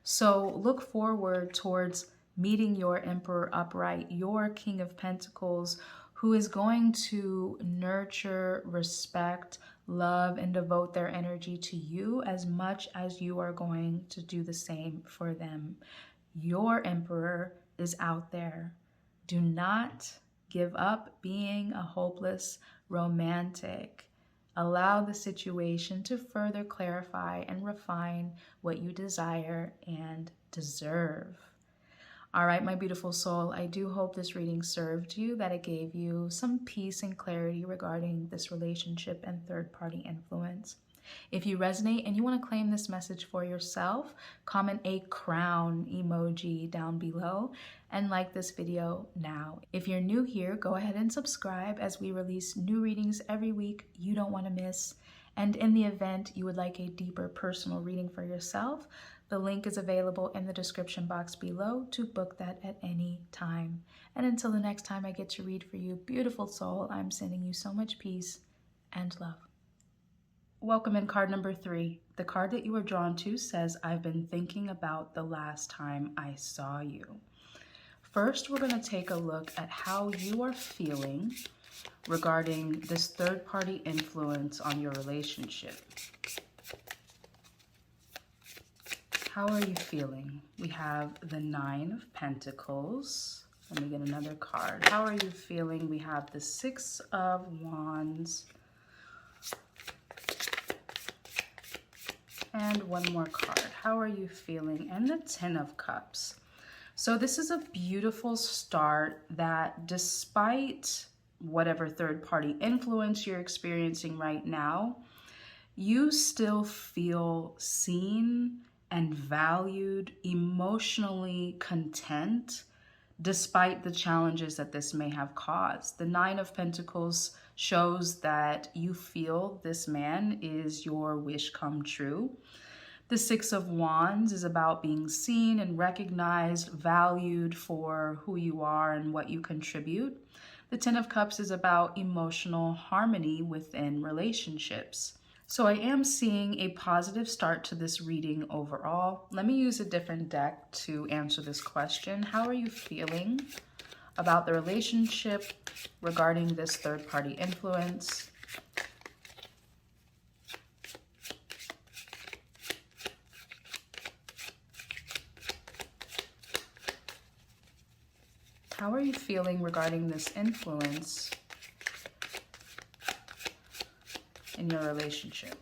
So look forward towards meeting your Emperor upright, your King of Pentacles, who is going to nurture, respect, love, and devote their energy to you as much as you are going to do the same for them. Your Emperor is out there. Do not give up being a hopeless romantic. Allow the situation to further clarify and refine what you desire and deserve. All right, my beautiful soul, I do hope this reading served you, that it gave you some peace and clarity regarding this relationship and third-party influence. If you resonate and you want to claim this message for yourself, comment a crown emoji down below and like this video now. If you're new here, go ahead and subscribe as we release new readings every week you don't want to miss. And in the event you would like a deeper personal reading for yourself, the link is available in the description box below to book that at any time. And until the next time I get to read for you, beautiful soul, I'm sending you so much peace and love. Welcome in card number 3. The card that you were drawn to says, I've been thinking about the last time I saw you. First, we're going to take a look at how you are feeling regarding this third-party influence on your relationship. How are you feeling? We have the Nine of Pentacles. Let me get another card. How are you feeling? We have the Six of Wands. And one more card. How are you feeling? And the Ten of Cups. So this is a beautiful start that despite whatever third party influence you're experiencing right now, you still feel seen and valued, emotionally content, despite the challenges that this may have caused. The Nine of Pentacles shows that you feel this man is your wish come true. The Six of Wands is about being seen and recognized, valued for who you are and what you contribute. The Ten of Cups is about emotional harmony within relationships. So I am seeing a positive start to this reading overall. Let me use a different deck to answer this question. How are you feeling about the relationship regarding this third-party influence? How are you feeling regarding this influence in your relationship?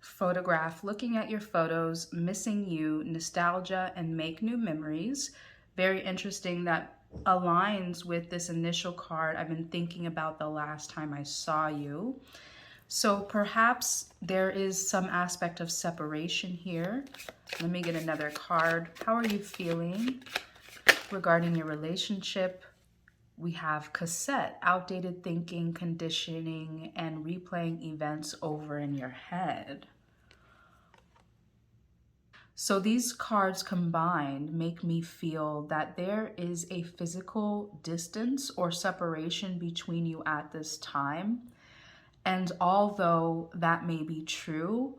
Photograph, looking at your photos, missing you, nostalgia, and make new memories. Very interesting. That aligns with this initial card. I've been thinking about the last time I saw you. So perhaps there is some aspect of separation here. Let me get another card. How are you feeling regarding your relationship? We have cassette, outdated thinking, conditioning, and replaying events over in your head. So these cards combined make me feel that there is a physical distance or separation between you at this time. And although that may be true,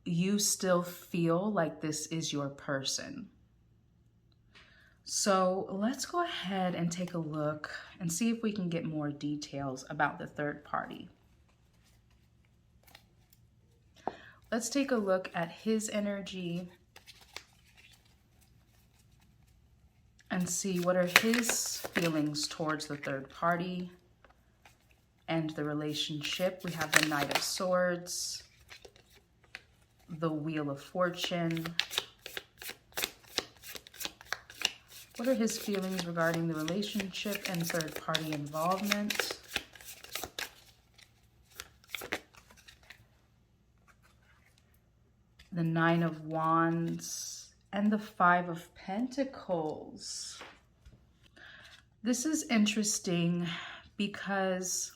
you still feel like this is your person. So let's go ahead and take a look and see if we can get more details about the third party. Let's take a look at his energy and see what are his feelings towards the third party and the relationship. We have the Knight of Swords, the Wheel of Fortune. What are his feelings regarding the relationship and third party involvement? The Nine of Wands and the Five of Pentacles. This is interesting because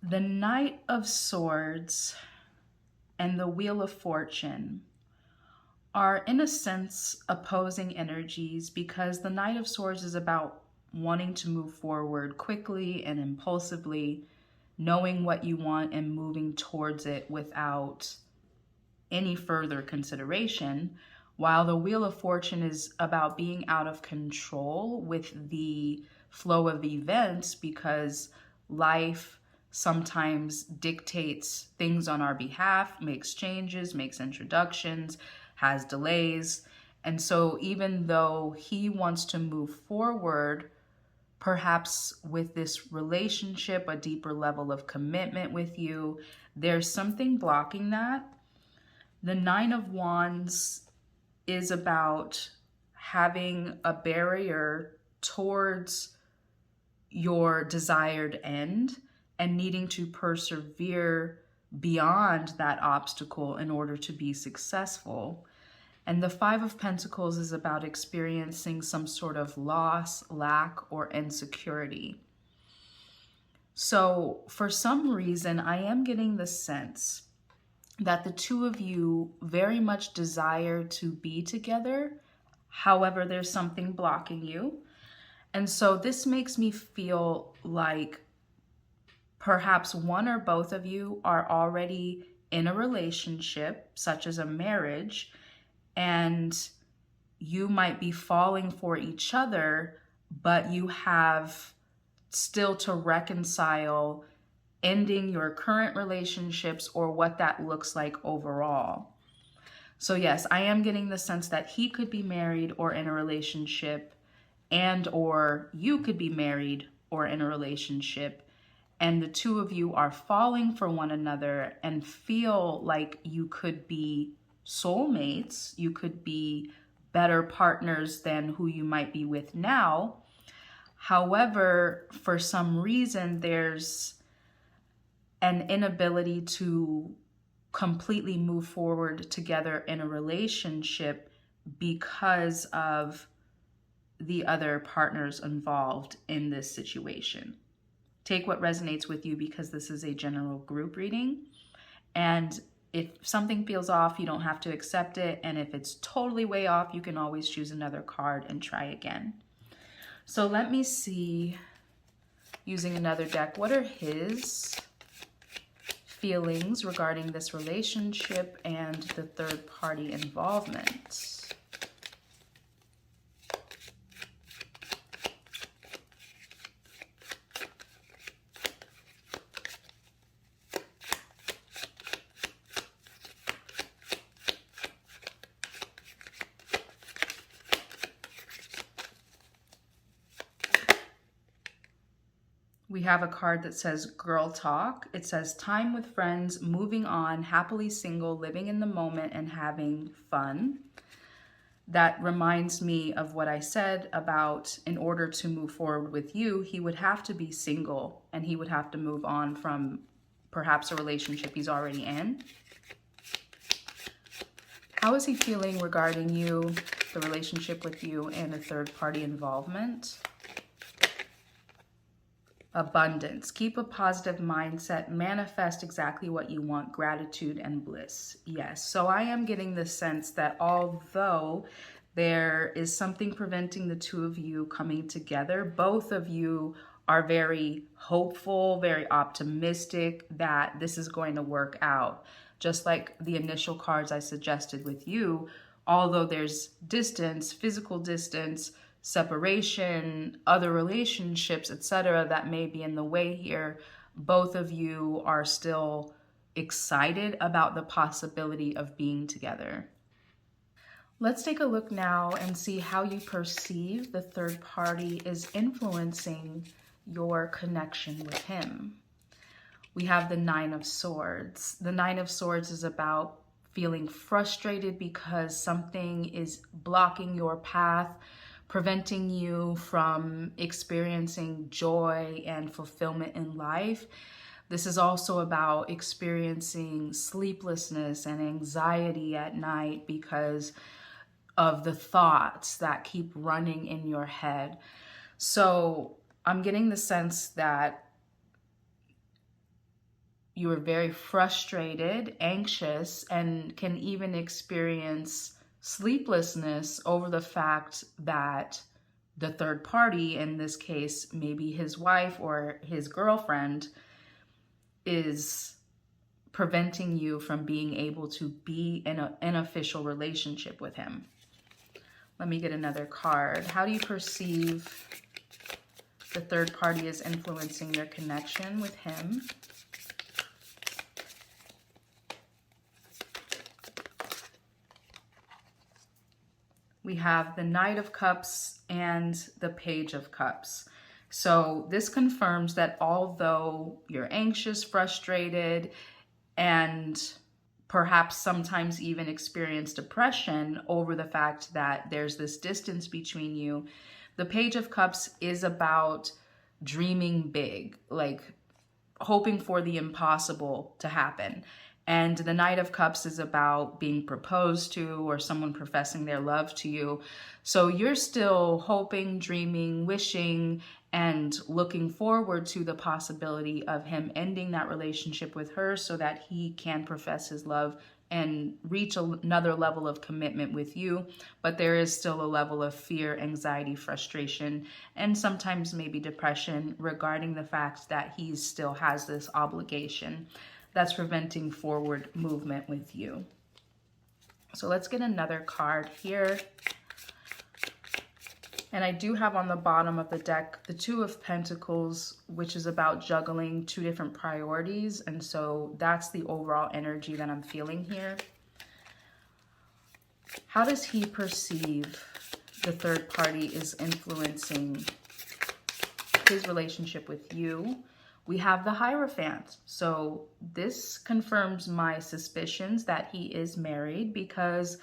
the Knight of Swords and the Wheel of Fortune are in a sense opposing energies, because the Knight of Swords is about wanting to move forward quickly and impulsively, knowing what you want and moving towards it without any further consideration, while the Wheel of Fortune is about being out of control with the flow of events, because life sometimes dictates things on our behalf, makes changes, makes introductions, has delays. And so even though he wants to move forward, perhaps with this relationship, a deeper level of commitment with you, there's something blocking that. The Nine of Wands is about having a barrier towards your desired end and needing to persevere beyond that obstacle in order to be successful. And the Five of Pentacles is about experiencing some sort of loss, lack, or insecurity. So for some reason, I am getting the sense that the two of you very much desire to be together. However, there's something blocking you. And so this makes me feel like perhaps one or both of you are already in a relationship, such as a marriage, and you might be falling for each other, but you have still to reconcile ending your current relationships or what that looks like overall. So yes, I am getting the sense that he could be married or in a relationship, and or you could be married or in a relationship, and the two of you are falling for one another and feel like you could be soulmates, you could be better partners than who you might be with now. However, for some reason, there's an inability to completely move forward together in a relationship because of the other partners involved in this situation. Take what resonates with you, because this is a general group reading. And if something feels off, you don't have to accept it. And if it's totally way off, you can always choose another card and try again. So let me see, using another deck, what are his feelings regarding this relationship and the third party involvement? We have a card that says girl talk. It says time with friends, moving on, happily single, living in the moment and having fun. That reminds me of what I said about, in order to move forward with you, he would have to be single and he would have to move on from perhaps a relationship he's already in. How is he feeling regarding you, the relationship with you, and a third party involvement? Abundance. Keep a positive mindset. Manifest exactly what you want. Gratitude and bliss. Yes. So I am getting the sense that although there is something preventing the two of you coming together, both of you are very hopeful, very optimistic that this is going to work out. Just like the initial cards I suggested with you, although there's distance, physical distance, separation, other relationships, etc., that may be in the way here, both of you are still excited about the possibility of being together. Let's take a look now and see how you perceive the third party is influencing your connection with him. We have the Nine of Swords. The Nine of Swords is about feeling frustrated because something is blocking your path, preventing you from experiencing joy and fulfillment in life. This is also about experiencing sleeplessness and anxiety at night because of the thoughts that keep running in your head. So I'm getting the sense that you are very frustrated, anxious, and can even experience sleeplessness over the fact that the third party, in this case, maybe his wife or his girlfriend, is preventing you from being able to be in an official relationship with him. Let me get another card. How do you perceive the third party is influencing your connection with him? We have the Knight of Cups and the Page of Cups. So this confirms that although you're anxious, frustrated, and perhaps sometimes even experience depression over the fact that there's this distance between you, the Page of Cups is about dreaming big, like hoping for the impossible to happen. And the Knight of Cups is about being proposed to or someone professing their love to you. So you're still hoping, dreaming, wishing, and looking forward to the possibility of him ending that relationship with her so that he can profess his love and reach another level of commitment with you. But there is still a level of fear, anxiety, frustration, and sometimes maybe depression regarding the fact that he still has this obligation that's preventing forward movement with you. So let's get another card here. And I do have on the bottom of the deck the Two of Pentacles, which is about juggling two different priorities. And so that's the overall energy that I'm feeling here. How does he perceive the third party is influencing his relationship with you? We have the Hierophant. So this confirms my suspicions that he is married, because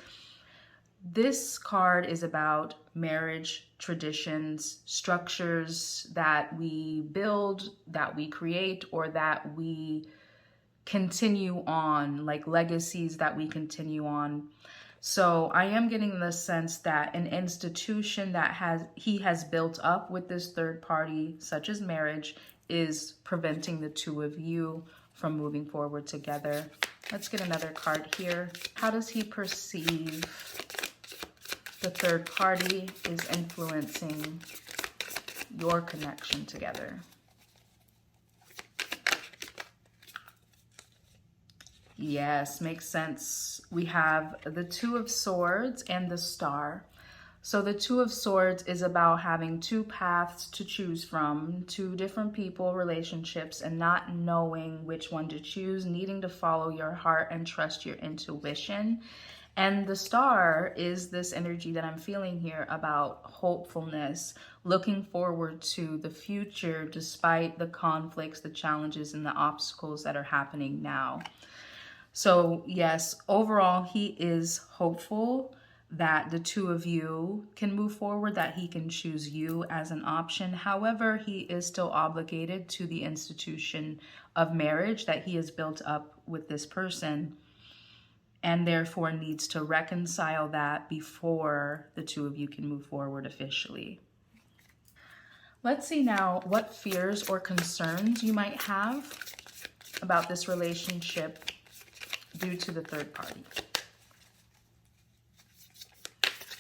this card is about marriage, traditions, structures that we build, that we create, or that we continue on, like legacies that we continue on. So I am getting the sense that an institution that he has built up with this third party, such as marriage, is preventing the two of you from moving forward together. Let's get another card here. How does he perceive the third party is influencing your connection together? Yes, makes sense. We have the Two of Swords and the Star. So the Two of Swords is about having two paths to choose from, two different people, relationships, and not knowing which one to choose, needing to follow your heart and trust your intuition. And the Star is this energy that I'm feeling here about hopefulness, looking forward to the future despite the conflicts, the challenges, and the obstacles that are happening now. So yes, overall, he is hopeful that the two of you can move forward, that he can choose you as an option. However, he is still obligated to the institution of marriage that he has built up with this person, and therefore needs to reconcile that before the two of you can move forward officially. Let's see now what fears or concerns you might have about this relationship due to the third party.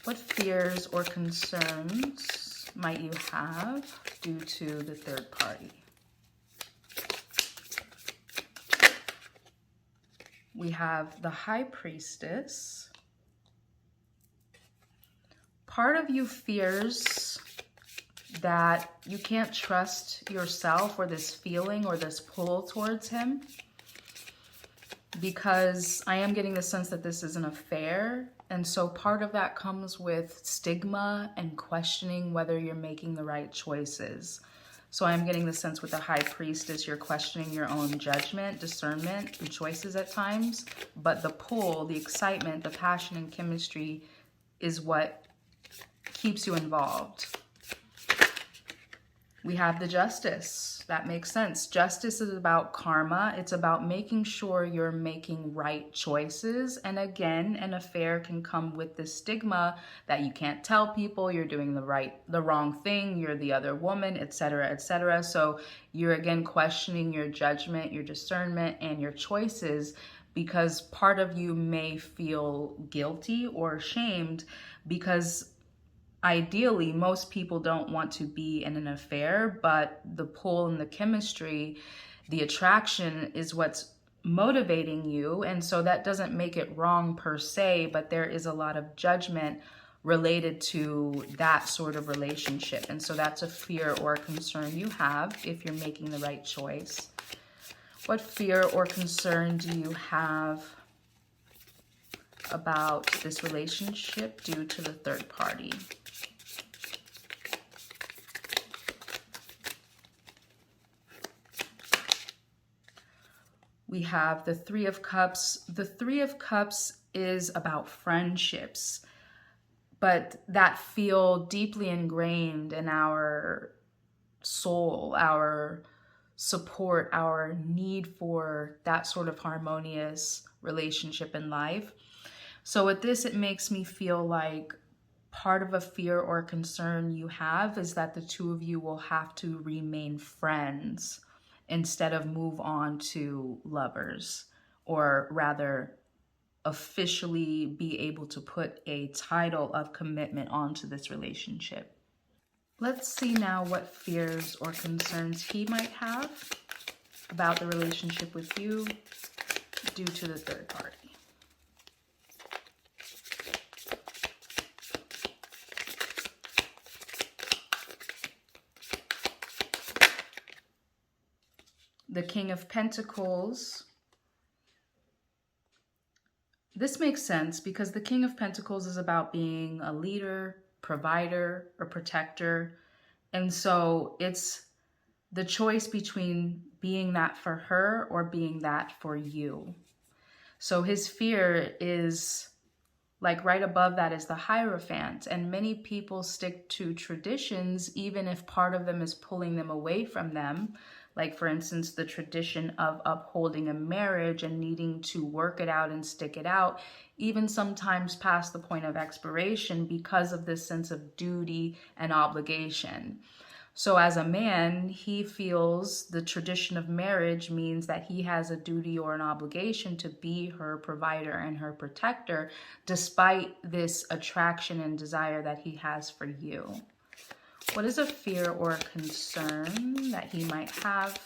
What fears or concerns might you have due to the third party? We have the High Priestess. Part of you fears that you can't trust yourself or this feeling or this pull towards him, because I am getting the sense that this is an affair. And so part of that comes with stigma and questioning whether you're making the right choices. So I'm getting the sense with the High Priestess, you're questioning your own judgment, discernment, and choices at times. But the pull, the excitement, the passion and chemistry is what keeps you involved. We have the Justice. That makes sense. Justice is about karma. It's about making sure you're making right choices. And again, an affair can come with the stigma that you can't tell people you're doing the wrong thing, you're the other woman, etc., etc. So you're again questioning your judgment, your discernment, and your choices, because part of you may feel guilty or ashamed, because ideally, most people don't want to be in an affair, but the pull and the chemistry, the attraction is what's motivating you. And so that doesn't make it wrong per se, but there is a lot of judgment related to that sort of relationship. And so that's a fear or a concern you have if you're making the right choice. What fear or concern do you have about this relationship due to the third party? We have the Three of Cups. The Three of Cups is about friendships, but that feel deeply ingrained in our soul, our support, our need for that sort of harmonious relationship in life. So with this, it makes me feel like part of a fear or concern you have is that the two of you will have to remain friends instead of move on to lovers, or rather officially be able to put a title of commitment onto this relationship. Let's see now what fears or concerns he might have about the relationship with you due to the third party. The King of Pentacles. This makes sense because the King of Pentacles is about being a leader, provider, or protector. And so it's the choice between being that for her or being that for you. So his fear is, like, right above that is the Hierophant. And many people stick to traditions, even if part of them is pulling them away from them. Like, for instance, the tradition of upholding a marriage and needing to work it out and stick it out, even sometimes past the point of expiration, because of this sense of duty and obligation. So as a man, he feels the tradition of marriage means that he has a duty or an obligation to be her provider and her protector, despite this attraction and desire that he has for you. What is a fear or a concern that he might have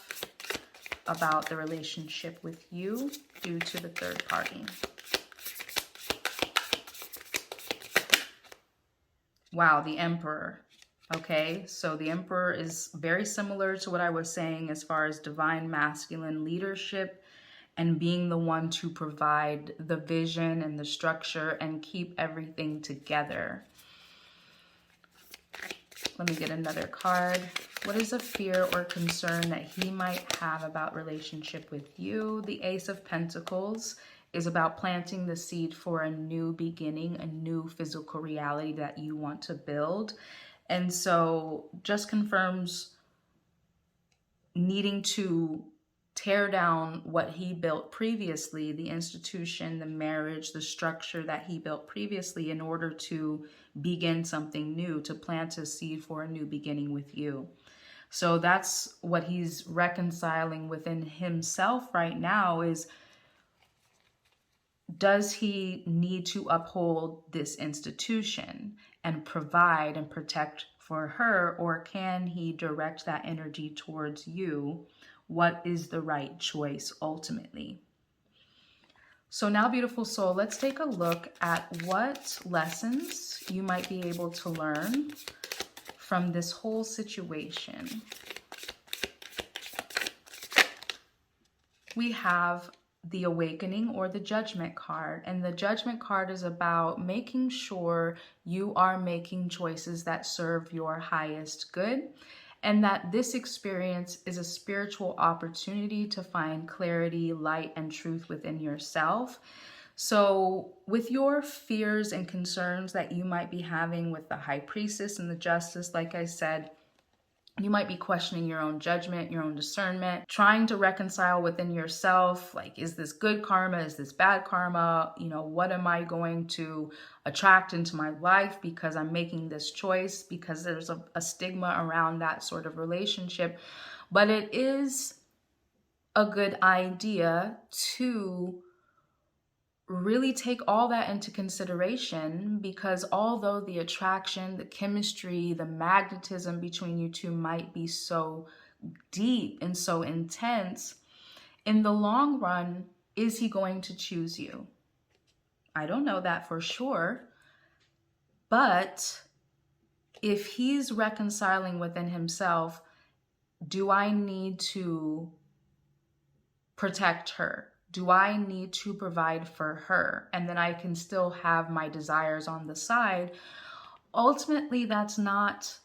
about the relationship with you due to the third party? Wow, the Emperor. Okay, so the Emperor is very similar to what I was saying as far as divine masculine leadership and being the one to provide the vision and the structure and keep everything together. Let me get another card. What is a fear or concern that he might have about relationship with you? The Ace of Pentacles is about planting the seed for a new beginning, a new physical reality that you want to build. And so just confirms needing to tear down what he built previously, the institution, the marriage, the structure that he built previously, in order to begin something new, to plant a seed for a new beginning with you. So that's what he's reconciling within himself right now is, does he need to uphold this institution and provide and protect for her, or can he direct that energy towards you? What is the right choice ultimately? So now, beautiful soul, let's take a look at what lessons you might be able to learn from this whole situation. We have the Awakening or the Judgment card, and the Judgment card is about making sure you are making choices that serve your highest good, and that this experience is a spiritual opportunity to find clarity, light, and truth within yourself. So with your fears and concerns that you might be having with the High Priestess and the Justice, like I said, you might be questioning your own judgment, your own discernment, trying to reconcile within yourself, like, is this good karma? Is this bad karma? You know, what am I going to attract into my life because I'm making this choice? Because there's a stigma around that sort of relationship. But it is a good idea to really take all that into consideration, because although the attraction, the chemistry, the magnetism between you two might be so deep and so intense, in the long run, is he going to choose you? I don't know that for sure, but if he's reconciling within himself, do I need to protect her? Do I need to provide for her? And then I can still have my desires on the side. Ultimately, that's not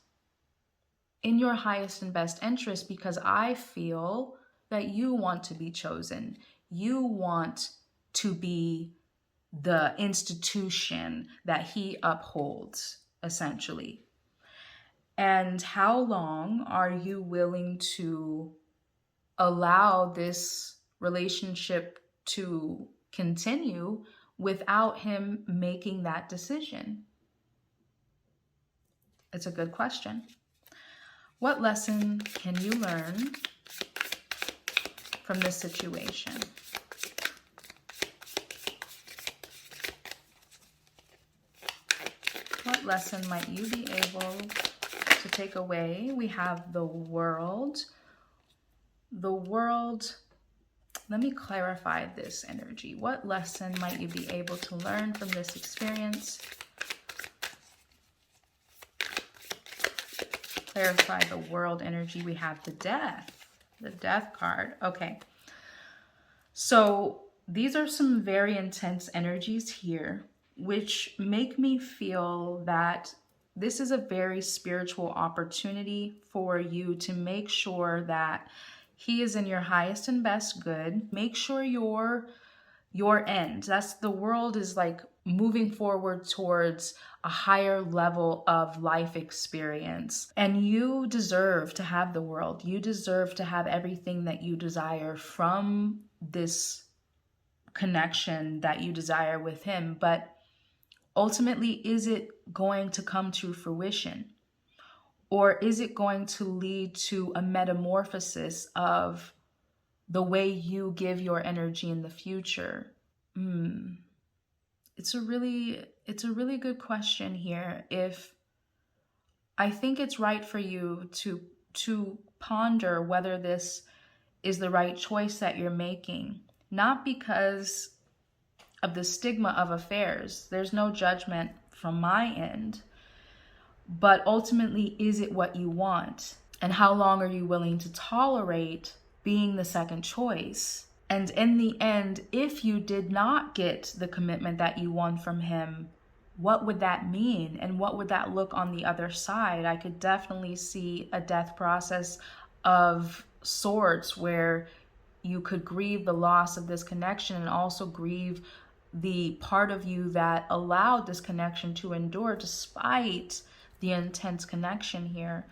in your highest and best interest, because I feel that you want to be chosen. You want to be the institution that he upholds, essentially. And how long are you willing to allow this relationship to continue without him making that decision? It's a good question. What lesson can you learn from this situation? What lesson might you be able to take away? We have the World. The World, let me clarify this energy. What lesson might you be able to learn from this experience? Clarify the World energy. We have the Death card. Okay. So these are some very intense energies here, which make me feel that This is a very spiritual opportunity for you to make sure that he is in your highest and best good. Make sure your end. That's the world is like moving forward towards a higher level of life experience. And you deserve to have the world. You deserve to have everything that you desire from this connection that you desire with him. But ultimately, is it going to come to fruition? Or is it going to lead to a metamorphosis of the way you give your energy in the future? It's a really good question here. If I think it's right for you to ponder whether this is the right choice that you're making, not because of the stigma of affairs. There's no judgment from my end, but ultimately, is it what you want? And how long are you willing to tolerate being the second choice? And in the end, if you did not get the commitment that you want from him, what would that mean? And what would that look on the other side? I could definitely see a death process of sorts where you could grieve the loss of this connection and also grieve the part of you that allowed this connection to endure despite the intense connection here,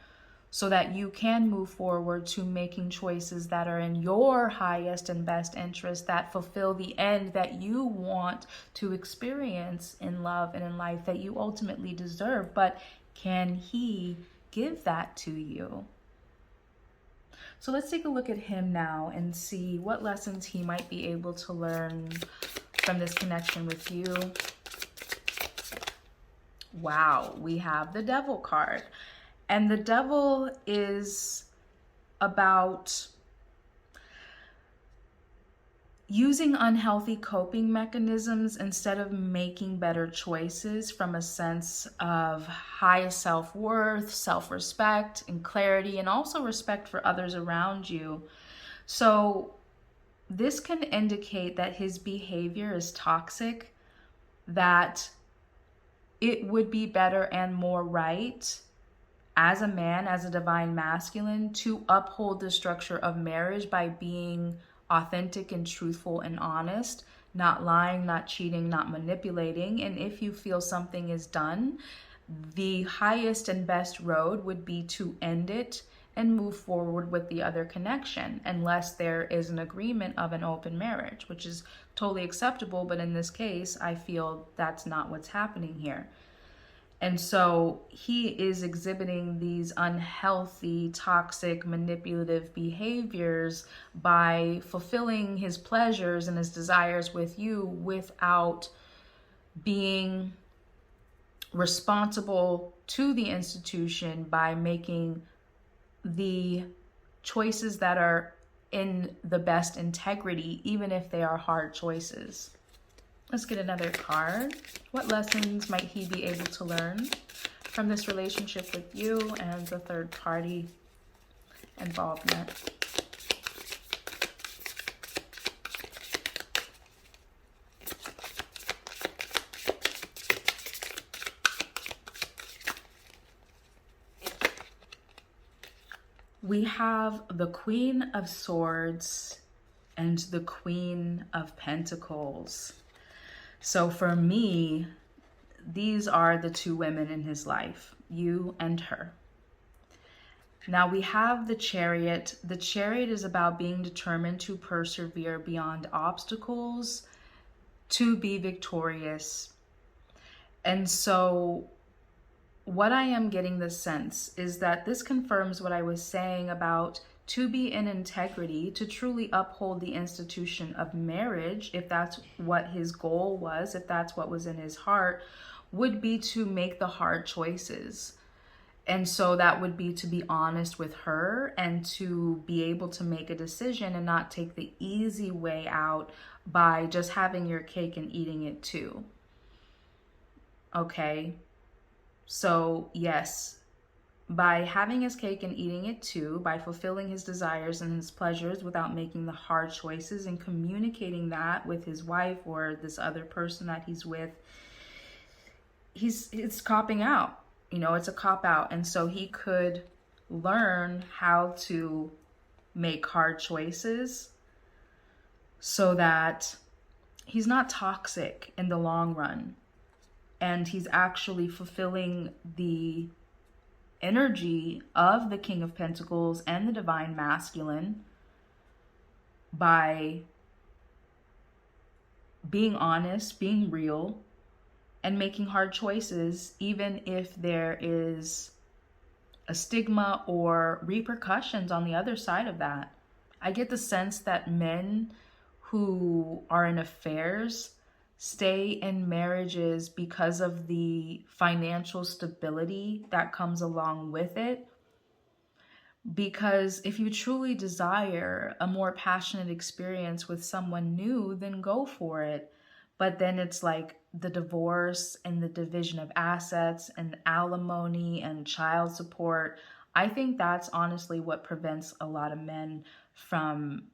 so that you can move forward to making choices that are in your highest and best interest, that fulfill the end that you want to experience in love and in life, that you ultimately deserve. But can he give that to you? So let's take a look at him now and see what lessons he might be able to learn from this connection with you. Wow, we have the Devil card. And the Devil is about using unhealthy coping mechanisms instead of making better choices from a sense of high self-worth, self-respect, and clarity, and also respect for others around you. So this can indicate that his behavior is toxic, that it would be better and more right as a man, as a divine masculine, to uphold the structure of marriage by being authentic and truthful and honest, not lying, not cheating, not manipulating. And if you feel something is done, the highest and best road would be to end it and move forward with the other connection, unless there is an agreement of an open marriage, which is totally acceptable. But in this case, I feel that's not what's happening here. And so he is exhibiting these unhealthy, toxic, manipulative behaviors by fulfilling his pleasures and his desires with you without being responsible to the institution, by making the choices that are in the best integrity, even if they are hard choices. Let's get another card. What lessons might he be able to learn from this relationship with you and the third party involvement? We have the Queen of Swords and the Queen of Pentacles. So for me, these are the two women in his life, you and her. Now we have the Chariot. The Chariot is about being determined to persevere beyond obstacles, to be victorious. And so what I am getting the sense is that this confirms what I was saying about to be in integrity, to truly uphold the institution of marriage, if that's what his goal was, if that's what was in his heart, would be to make the hard choices. And so that would be to be honest with her and to be able to make a decision and not take the easy way out by just having your cake and eating it too. Okay? So yes, by having his cake and eating it too, by fulfilling his desires and his pleasures without making the hard choices and communicating that with his wife or this other person that he's with, it's copping out. You know, it's a cop-out. And so he could learn how to make hard choices so that he's not toxic in the long run. And he's actually fulfilling the energy of the King of Pentacles and the Divine Masculine by being honest, being real, and making hard choices, even if there is a stigma or repercussions on the other side of that. I get the sense that men who are in affairs stay in marriages because of the financial stability that comes along with it. Because if you truly desire a more passionate experience with someone new, then go for it. But then it's like the divorce and the division of assets and alimony and child support. I think that's honestly what prevents a lot of men from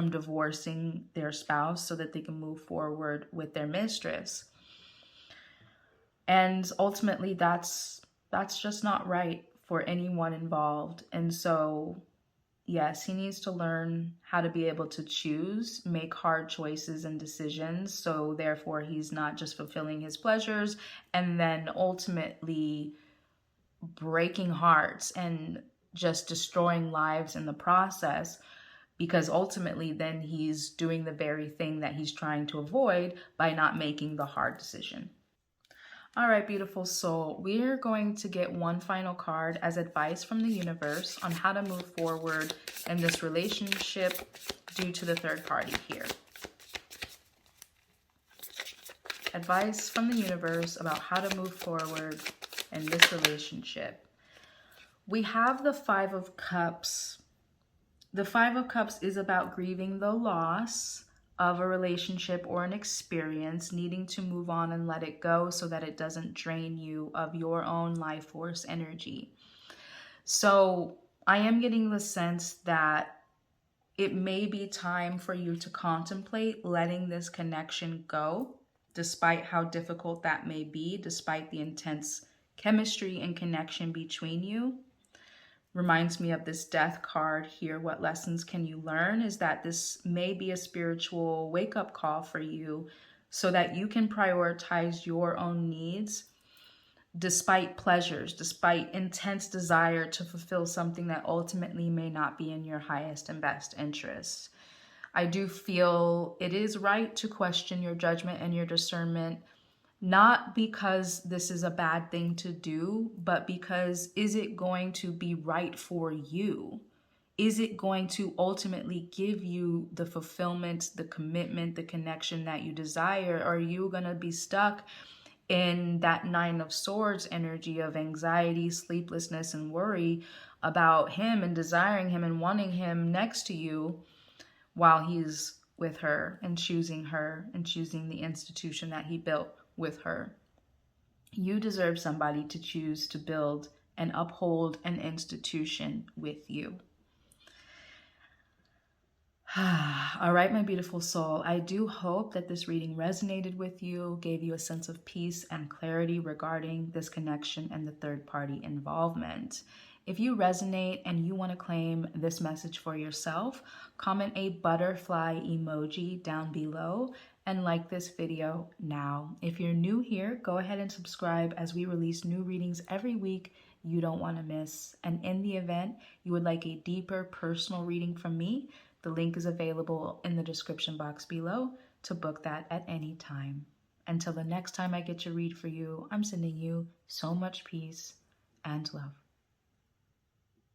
divorcing their spouse so that they can move forward with their mistress. And ultimately that's just not right for anyone involved. And so, yes, he needs to learn how to be able to choose, make hard choices and decisions. So therefore, he's not just fulfilling his pleasures and then ultimately breaking hearts and just destroying lives in the process. Because ultimately, then he's doing the very thing that he's trying to avoid by not making the hard decision. All right, beautiful soul, we're going to get one final card as advice from the universe on how to move forward in this relationship due to the third party here. Advice from the universe about how to move forward in this relationship. We have the Five of Cups. The Five of Cups is about grieving the loss of a relationship or an experience, needing to move on and let it go so that it doesn't drain you of your own life force energy. So I am getting the sense that it may be time for you to contemplate letting this connection go, despite how difficult that may be, despite the intense chemistry and connection between you. Reminds me of this death card here. What lessons can you learn? Is that this may be a spiritual wake-up call for you so that you can prioritize your own needs despite pleasures, despite intense desire to fulfill something that ultimately may not be in your highest and best interest. I do feel it is right to question your judgment and your discernment, not because this is a bad thing to do, but because is it going to be right for you? Is it going to ultimately give you the fulfillment, the commitment, the connection that you desire? Or are you going to be stuck in that Nine of Swords energy of anxiety, sleeplessness, and worry about him and desiring him and wanting him next to you while he's with her and choosing the institution that he built with her? You deserve somebody to choose to build and uphold an institution with you. All right, my beautiful soul, I do hope that this reading resonated with you, gave you a sense of peace and clarity regarding this connection and the third party involvement. If you resonate and you want to claim this message for yourself, comment a butterfly emoji down below and like this video now. If you're new here, go ahead and subscribe as we release new readings every week you don't want to miss. And in the event you would like a deeper personal reading from me, the link is available in the description box below to book that at any time. Until the next time I get to read for you, I'm sending you so much peace and love.